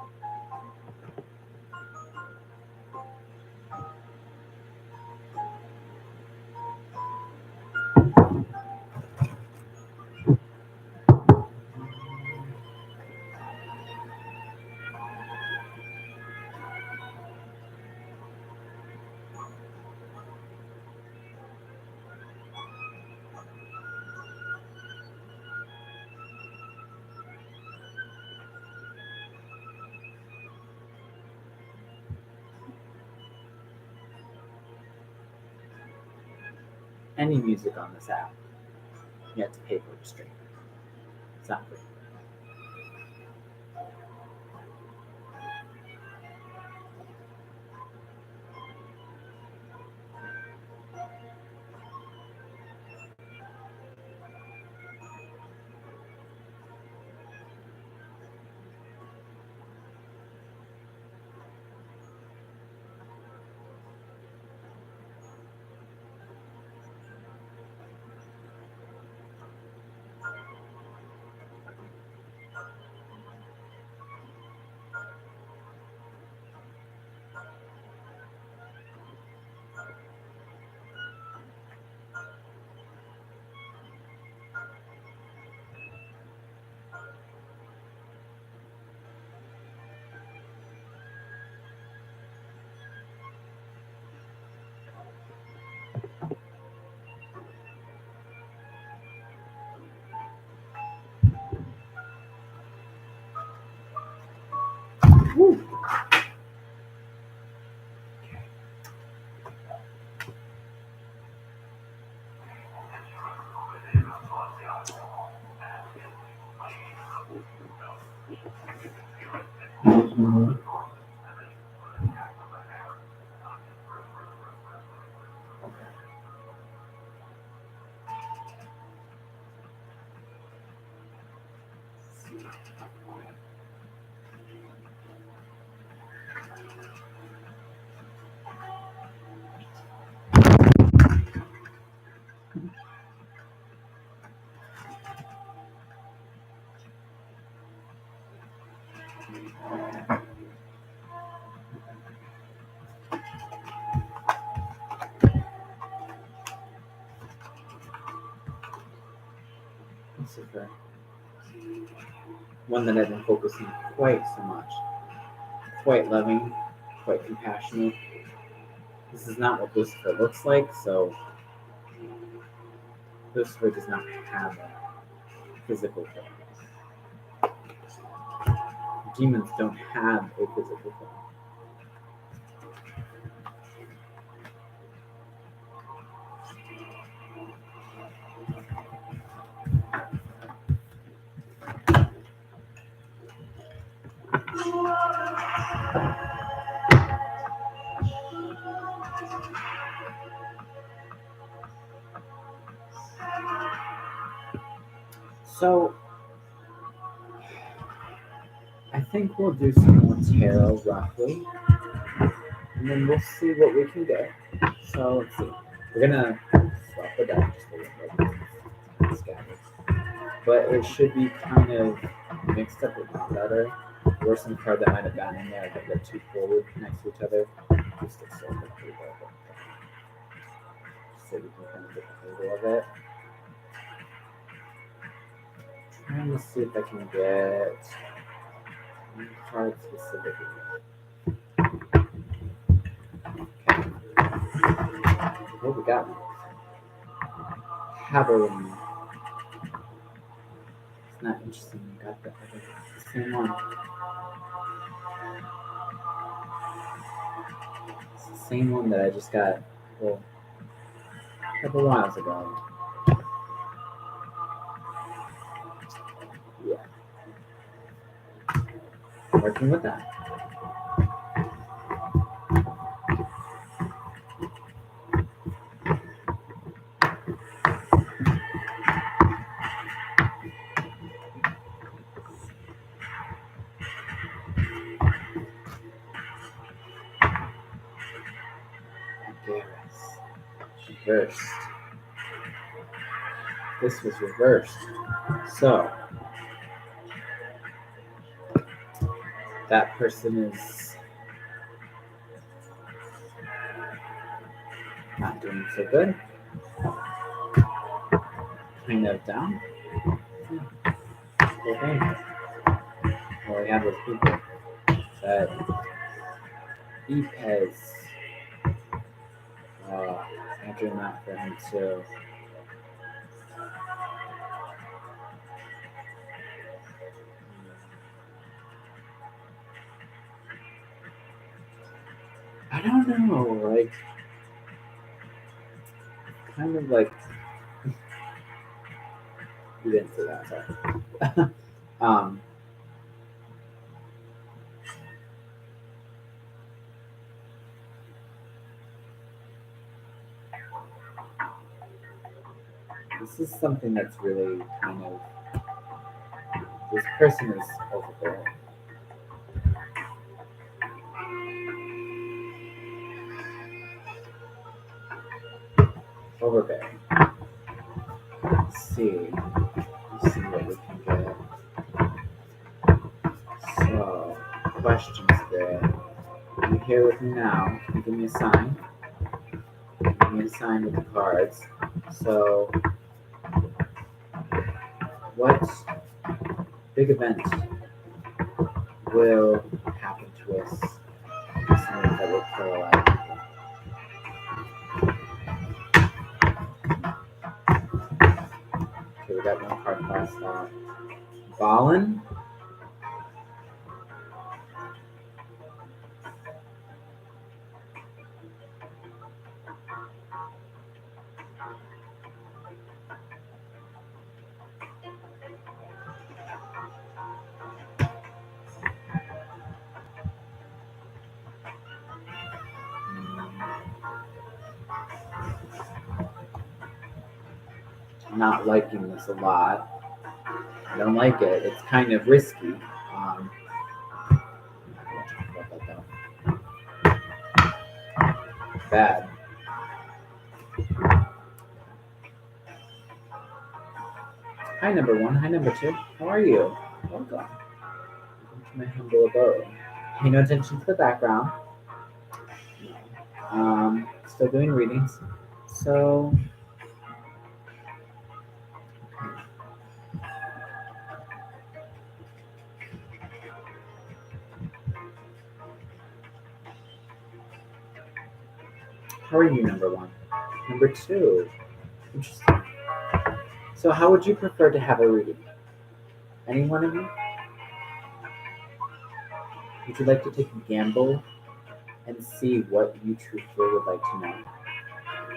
Any music on this app, you have to pay for to stream. It's not free. Woo. Mhm. This is the one that I've been focusing quite so much. Quite loving, quite compassionate. This is not what Lucifer looks like, so Lucifer does not have a physical form. Demons don't have a physical form. So I think we'll do some more tarot roughly, and then we'll see what we can get. So let's see. We're gonna swap the deck just a little bit. It's scattered. But it should be kind of mixed up with one another. There were some cards that might have gone in there that got too forward next to each other. Just to sort of pretty well. So we can kind of get the middle of it. Trying to see if I can get one card specifically. What we got? Cavalry. It's not interesting. We got the same one. It's the same one that I just got well, a couple miles ago. Yeah. Working with that. Reversed. This was reversed. So that person is not doing so good. Kind of down. Okay. Well, we have those people that Epez. I'm doing that for him too. I don't know, like, kind of like, you didn't say that, sorry. um, this is something that's really kind of, this person is overbearing. Overbearing. Let's see. Let's see what we can get. So, questions there. You here with me now? Can you give me a sign? Give me a sign with the cards. So, what big event will happen to us recently that will kill a lot of people? Okay, we got one card crossed out. Balin? Not liking this a lot. I don't like it. It's kind of risky. I'm not gonna talk about that though. Bad. Hi, number one. Hi, number two. How are you? Welcome. Welcome to my humble abode. Pay no attention to the background. Still doing readings. So, how are you, number one? Number two. Interesting. So, how would you prefer to have a reading? Any one of you? Would you like to take a gamble and see what you truthfully would like to know?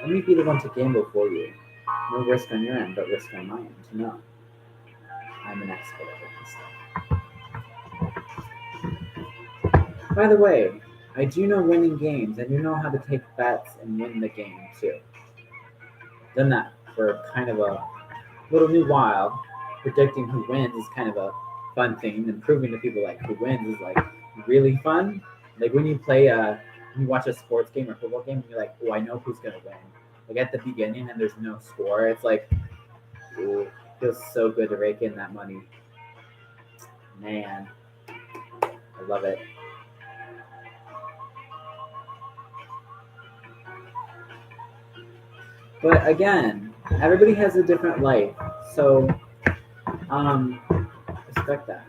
Let me be the one to gamble for you. No risk on your end, but risk on my end to know. I'm an expert at this stuff. By the way, I do know winning games. I do know how to take bets and win the game too. Done that for kind of a little new while. Predicting who wins is kind of a fun thing, and proving to people like who wins is like really fun. Like when you play when you watch a sports game or football game, and you're like, oh, I know who's gonna win. Like at the beginning, and there's no score. It's like, ooh, it feels so good to rake in that money. Man, I love it. But again, everybody has a different life, so respect that.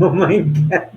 Oh my god.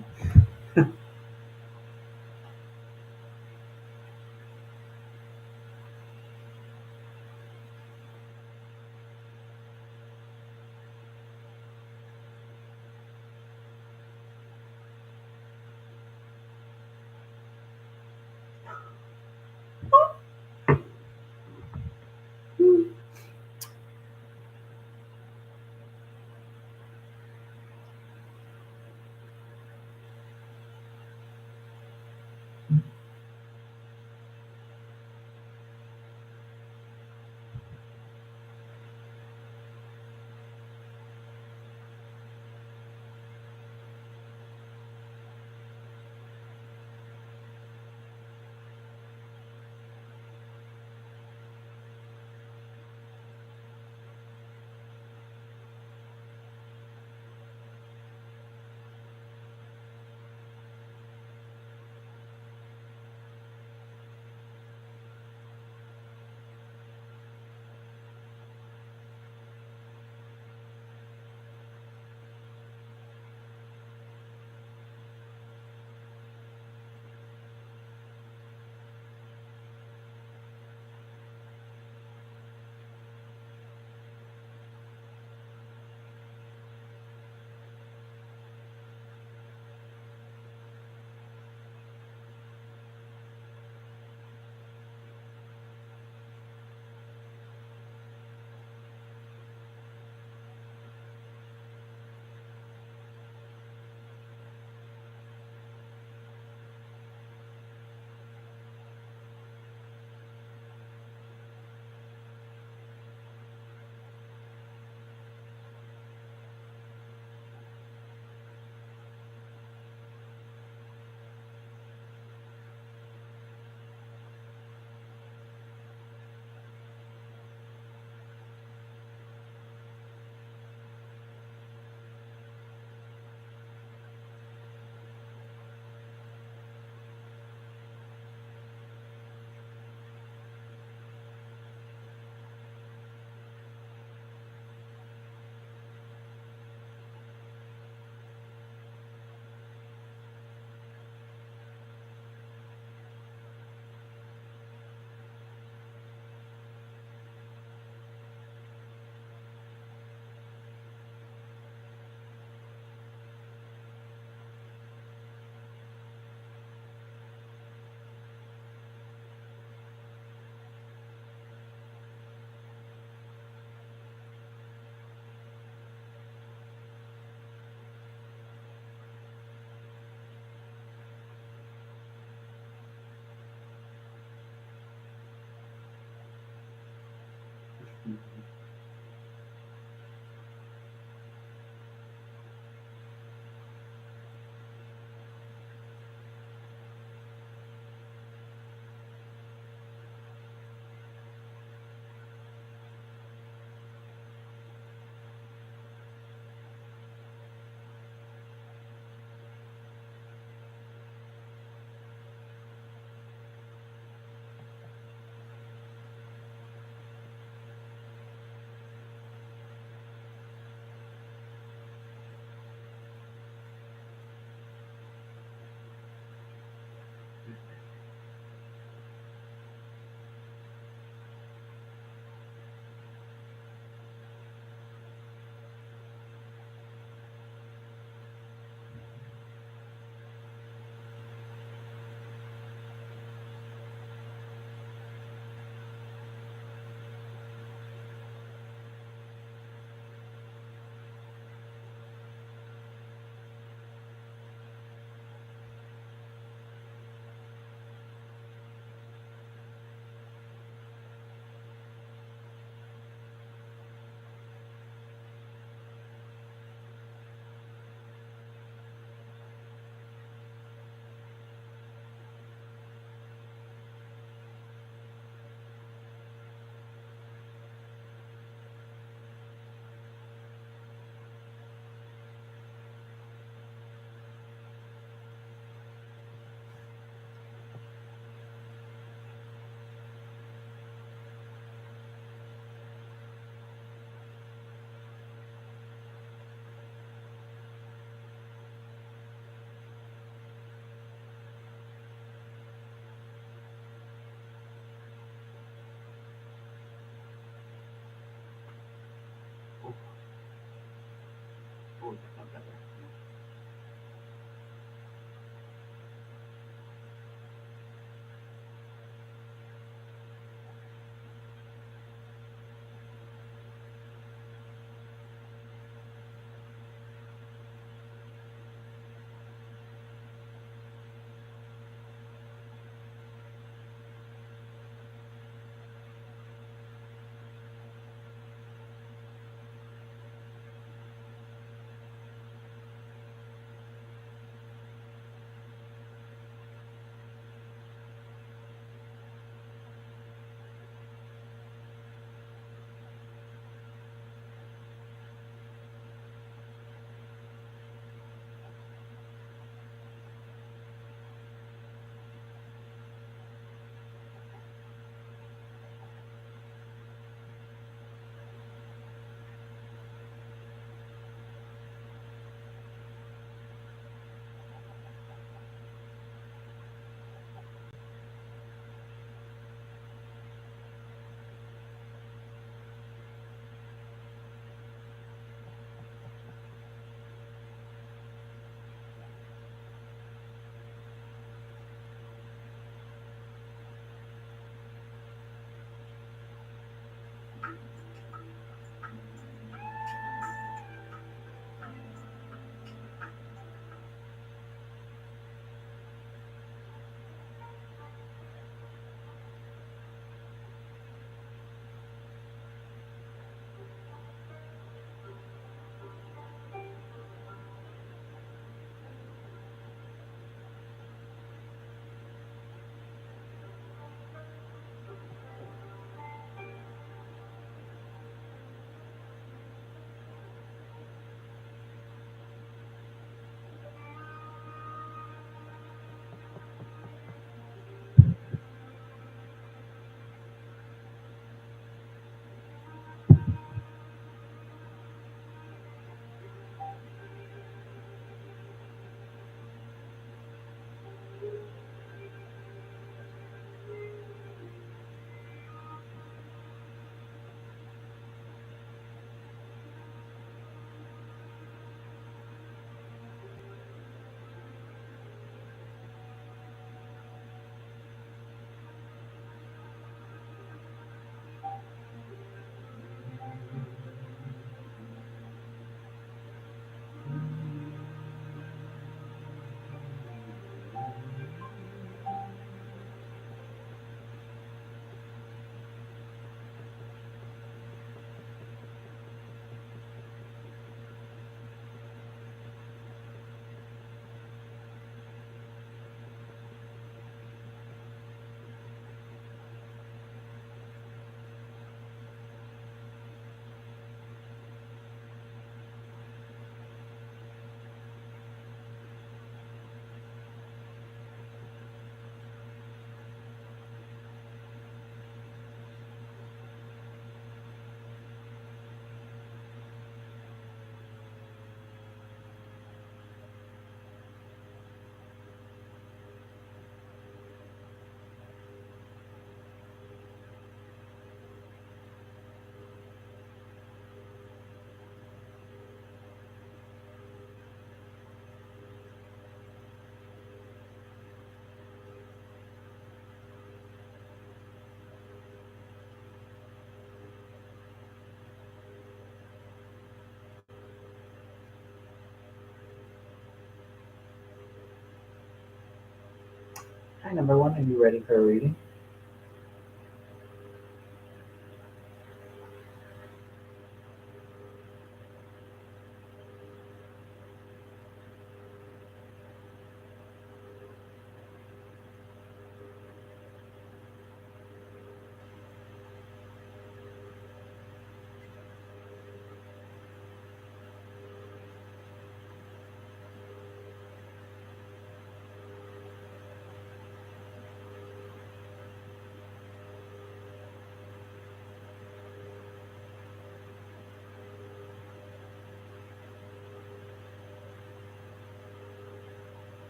Hi, number one. Are you ready for a reading?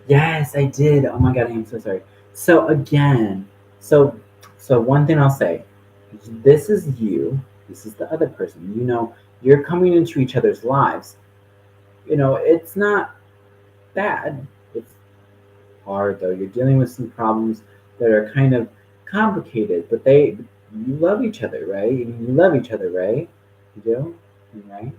Yes, I did. Oh my god, I am so sorry. So again, so so one thing I'll say, this is you, this is the other person. You're coming into each other's lives. It's not bad. It's hard though. You're dealing with some problems that are kind of complicated, but you love each other, right? You love each other, right? You do, right?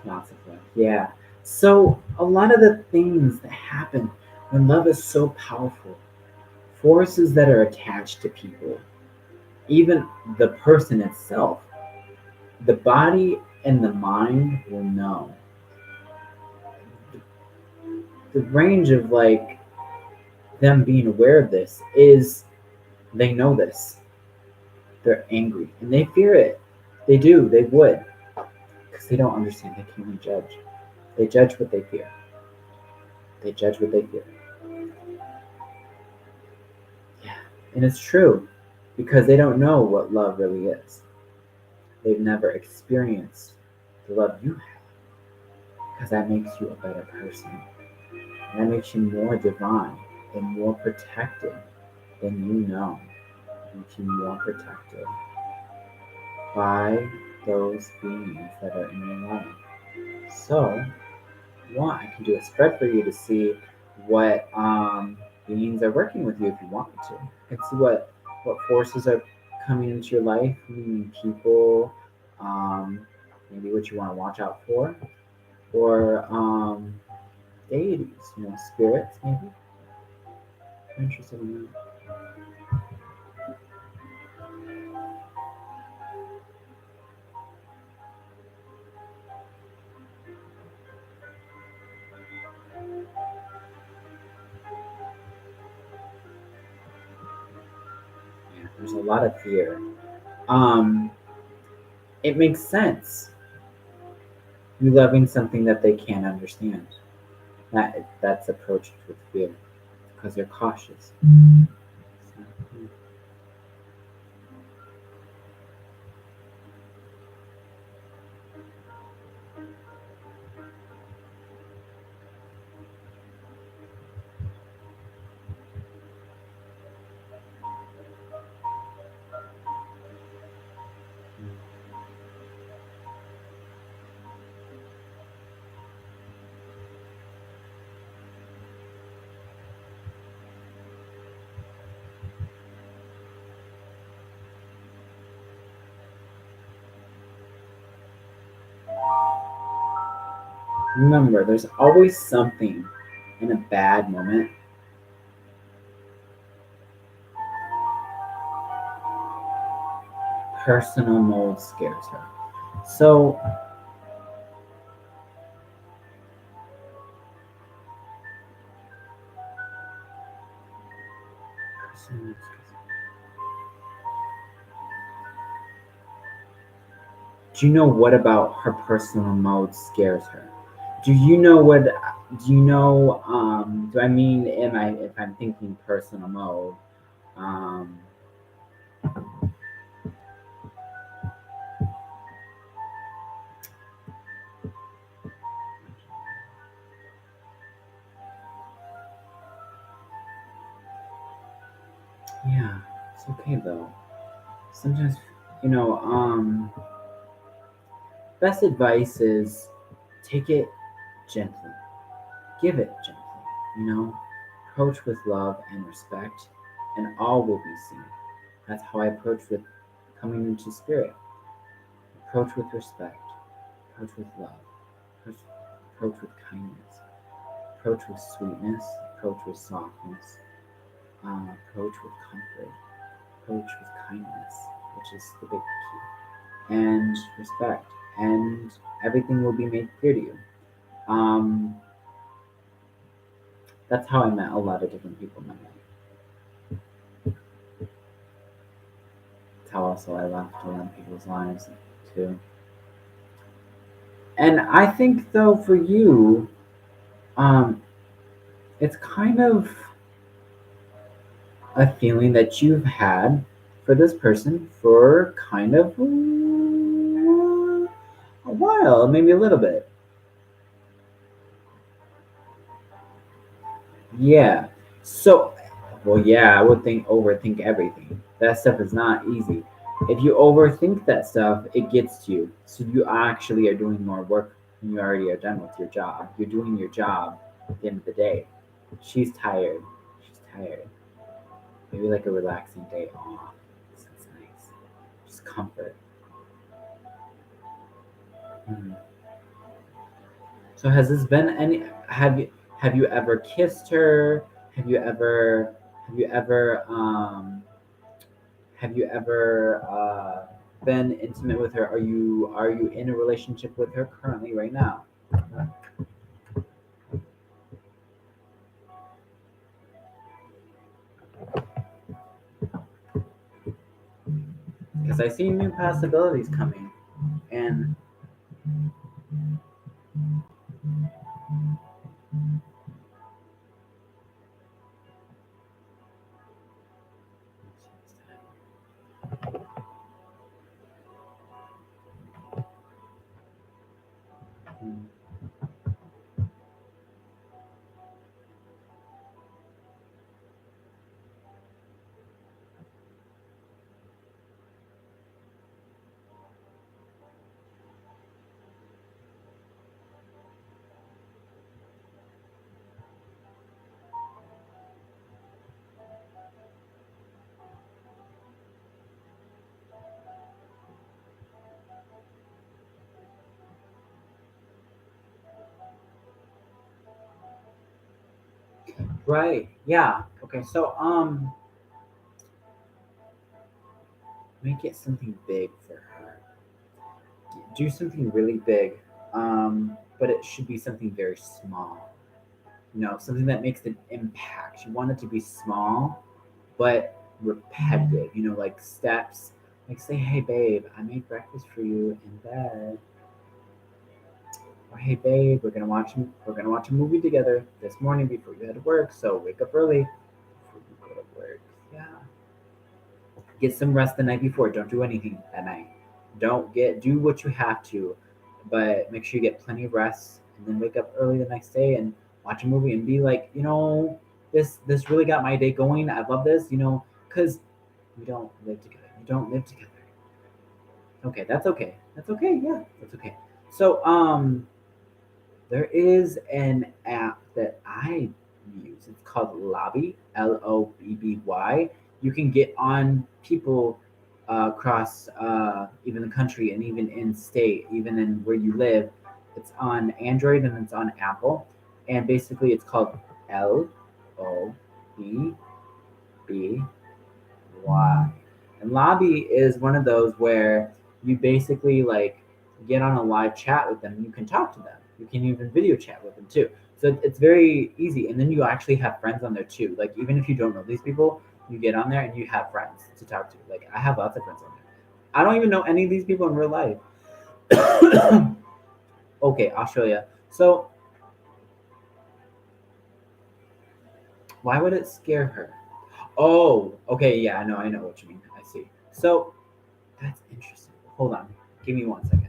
Lots of love. Yeah. So a lot of the things that happen when love is so powerful, forces that are attached to people, even the person itself, the body and the mind will know. The range of like them being aware of this is they know this. They're angry and they fear it. They do. They would because they don't understand. They can only judge. They judge what they fear. They judge what they fear. Yeah, and it's true because they don't know what love really is. They've never experienced the love you have because that makes you a better person. And that makes you more divine and more protected than you know. It makes you more protected by those beings that are in your life. So, if you want, I can do a spread for you to see what beings are working with you if you want me to. I can see what forces are coming into your life, meaning people, um, maybe what you want to watch out for, or deities, spirits, maybe. I'm interested in that. Yeah, there's a lot of fear. Um, it makes sense. You loving something that they can't understand. That's approached with fear because you're cautious. So, remember, there's always something in a bad moment. Personal mode scares her. So, personal mode scares do you know what about her personal mode scares her? Do you know what? Do you know? Do I mean, am I if I'm thinking personal mode? Um, yeah, it's okay though. Sometimes, you know, um, Best advice is take it gently, give it gently, you know, approach with love and respect, and all will be seen. That's how I approach with coming into spirit. Approach with respect, approach with love, approach, approach with kindness, approach with sweetness, approach with softness, approach with comfort, approach with kindness, which is the big key, and respect, and everything will be made clear to you. Um, that's how I met a lot of different people in my life. That's how also I left a lot of people's lives too. And I think though for you, um, it's kind of a feeling that you've had for this person for kind of a while, maybe a little bit. Yeah. So, well, yeah, I would think overthink everything. That stuff is not easy. If you overthink that stuff, it gets to you. So you actually are doing more work than you already are done with your job. You're doing your job at the end of the day. She's tired. She's tired. Maybe like a relaxing day off. That's nice. Just comfort. Mhm. So has this been any? Have you ever kissed her? Have you ever have you ever have you ever been intimate with her? Are you in a relationship with her currently right now? Because I see new possibilities coming, and right, yeah, okay. So make it something big for her. Do something really big, but it should be something very small. Something that makes an impact. You want it to be small, but repetitive. Like steps. Like say, "Hey, babe, I made breakfast for you in bed." Or, "Hey, babe, we're gonna watch a movie together this morning before you head to work. So wake up early before you go to work." Yeah. Get some rest the night before. Don't do anything that night. Do what you have to, but make sure you get plenty of rest and then wake up early the next day and watch a movie and be like, this really got my day going. I love this, because we don't live together. You don't live together. Okay, that's okay. That's okay. Yeah, that's okay. So, there is an app that I use. It's called Lobby, Lobby. You can get on people across even the country and even in state, even in where you live. It's on Android and it's on Apple. And basically, it's called Lobby. And Lobby is one of those where you basically like get on a live chat with them. You can talk to them. You can even video chat with them too. So it's very easy. And then you actually have friends on there too. Like even if you don't know these people, you get on there and you have friends to talk to. Like I have lots of friends on there. I don't even know any of these people in real life. Okay, Australia. So why would it scare her? Oh, okay, yeah, I know what you mean. I see. So that's interesting. Hold on. Give me 1 second.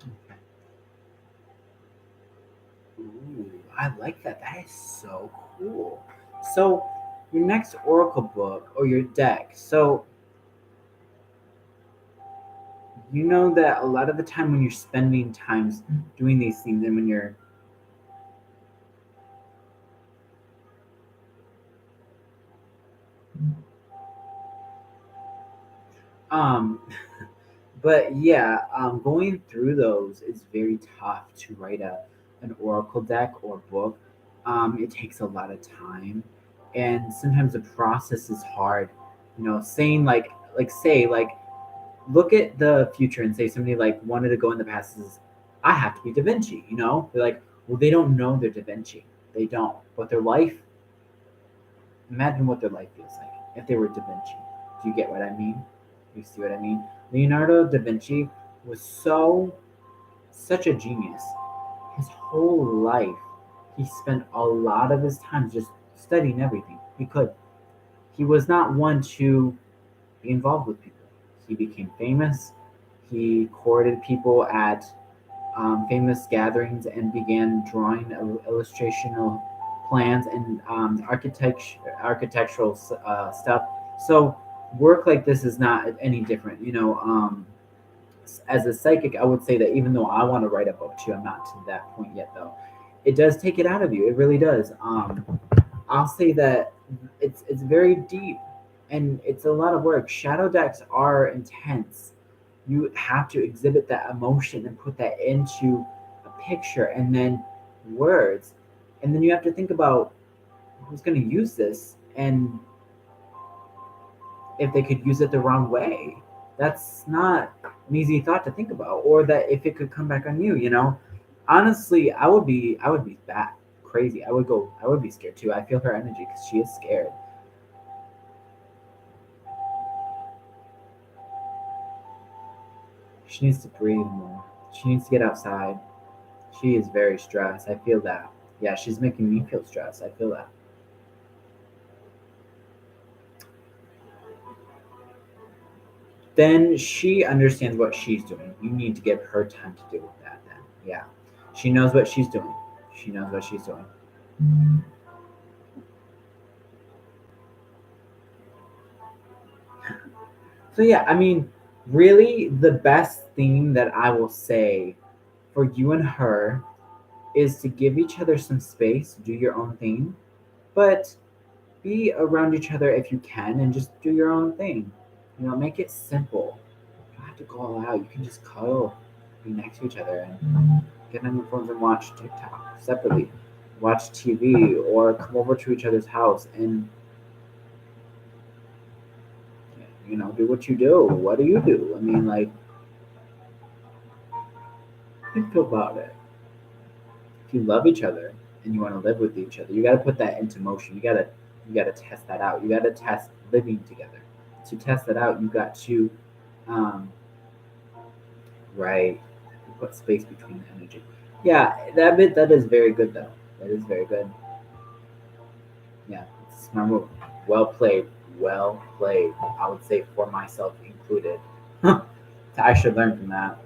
Okay. Ooh, I like that. That is so cool. So, your next oracle book or your deck. So, you know that a lot of the time when you're spending times doing these things, and when you're um but yeah, going through those is very tough to write an oracle deck or book. It takes a lot of time, and sometimes the process is hard. You know, saying like look at the future and say somebody like wanted to go in the past is, I have to be Da Vinci. You know, they're like, well, they don't know they're Da Vinci. They don't, but their life. Imagine what their life feels like if they were Da Vinci. Do you get what I mean? You see what I mean? Leonardo da Vinci was such a genius. His whole life, he spent a lot of his time just studying everything he could. He was not one to be involved with people. He became famous. He courted people at famous gatherings and began drawing illustrational plans and architectural stuff. So work like this is not any different. You know, as a psychic, I would say that even though I want to write a book too, I'm not to that point yet though. It does take it out of you. It really does. I'll say that it's very deep and it's a lot of work. Shadow decks are intense. You have to exhibit that emotion and put that into a picture and then words. And then you have to think about who's going to use this and if they could use it the wrong way. That's not an easy thought to think about, or that if it could come back on you, you know. Honestly, I would be that crazy. I would be scared too. I feel her energy because she is scared. She needs to breathe more. She needs to get outside. She is very stressed. I feel that. Yeah, she's making me feel stressed. I feel that. Then she understands what she's doing. You need to give her time to deal with that then. Yeah. She knows what she's doing. She knows what she's doing. So yeah, I mean, really the best thing that I will say for you and her is to give each other some space, do your own thing, but be around each other if you can and just do your own thing. You know, make it simple. You don't have to go all out. You can just cuddle, be next to each other, and get on your phones and watch TikTok separately, watch TV, or come over to each other's house and do what you do. What do you do? I mean, like, think about it. If you love each other and you want to live with each other, you got to put that into motion. You got to test that out. You got to test living together. To test that out, you got to um, right put space between the energy. Yeah, that is very good though. That is very good. Yeah, it's my move. Well played. Well played. I would say for myself included. I should learn from that.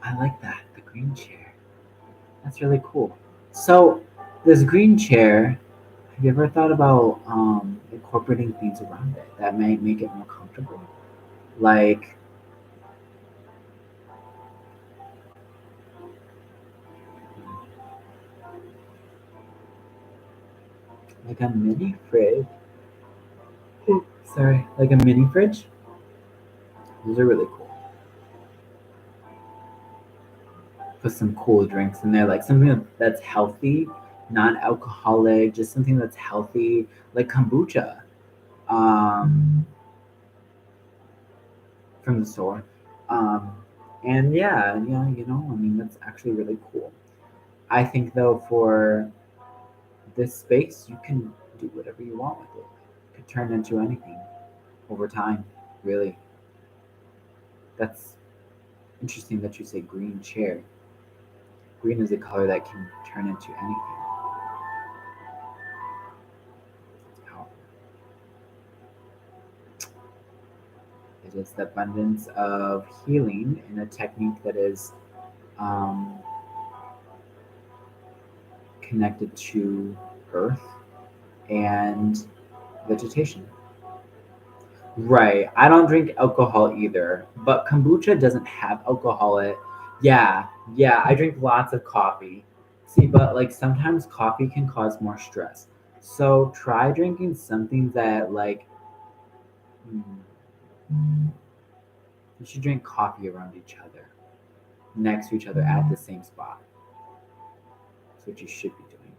I like that. The green chair. That's really cool. So this green chair. Have you ever thought about incorporating things around it that may make it more comfortable? Like like a mini fridge. Sorry, like a mini fridge. Those are really cool. Put some cool drinks in there, like something that's healthy, non-alcoholic, just something that's healthy, like kombucha, from the store. Um, and yeah, yeah, I mean, that's actually really cool. I think though for this space, you can do whatever you want with it. It could turn into anything over time. Really, that's interesting that you say green chair. Green is a color that can turn into anything. It's powerful. It is the abundance of healing in a technique that is um, connected to earth and vegetation. Right. I don't drink alcohol either, but kombucha doesn't have alcohol in it. Yeah, yeah, I drink lots of coffee. See, but like sometimes coffee can cause more stress. So try drinking something that like mm, you should drink coffee around each other, next to each other at the same spot. That's what you should be doing.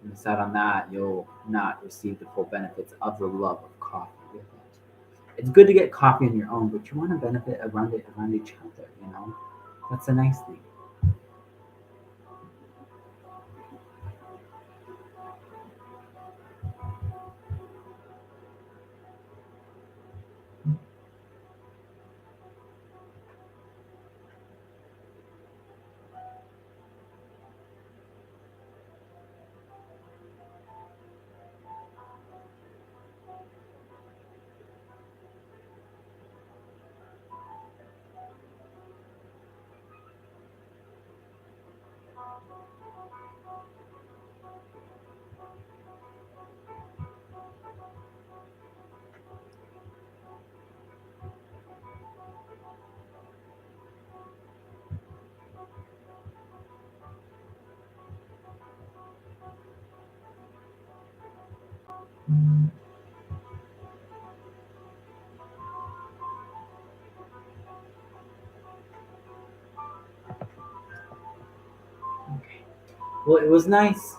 Miss out on that, you'll not receive the full benefits of the love of coffee with it. It's good to get coffee on your own, but you want to benefit around it around each other, you know? That's a nice thing. Okay. Well, it was nice.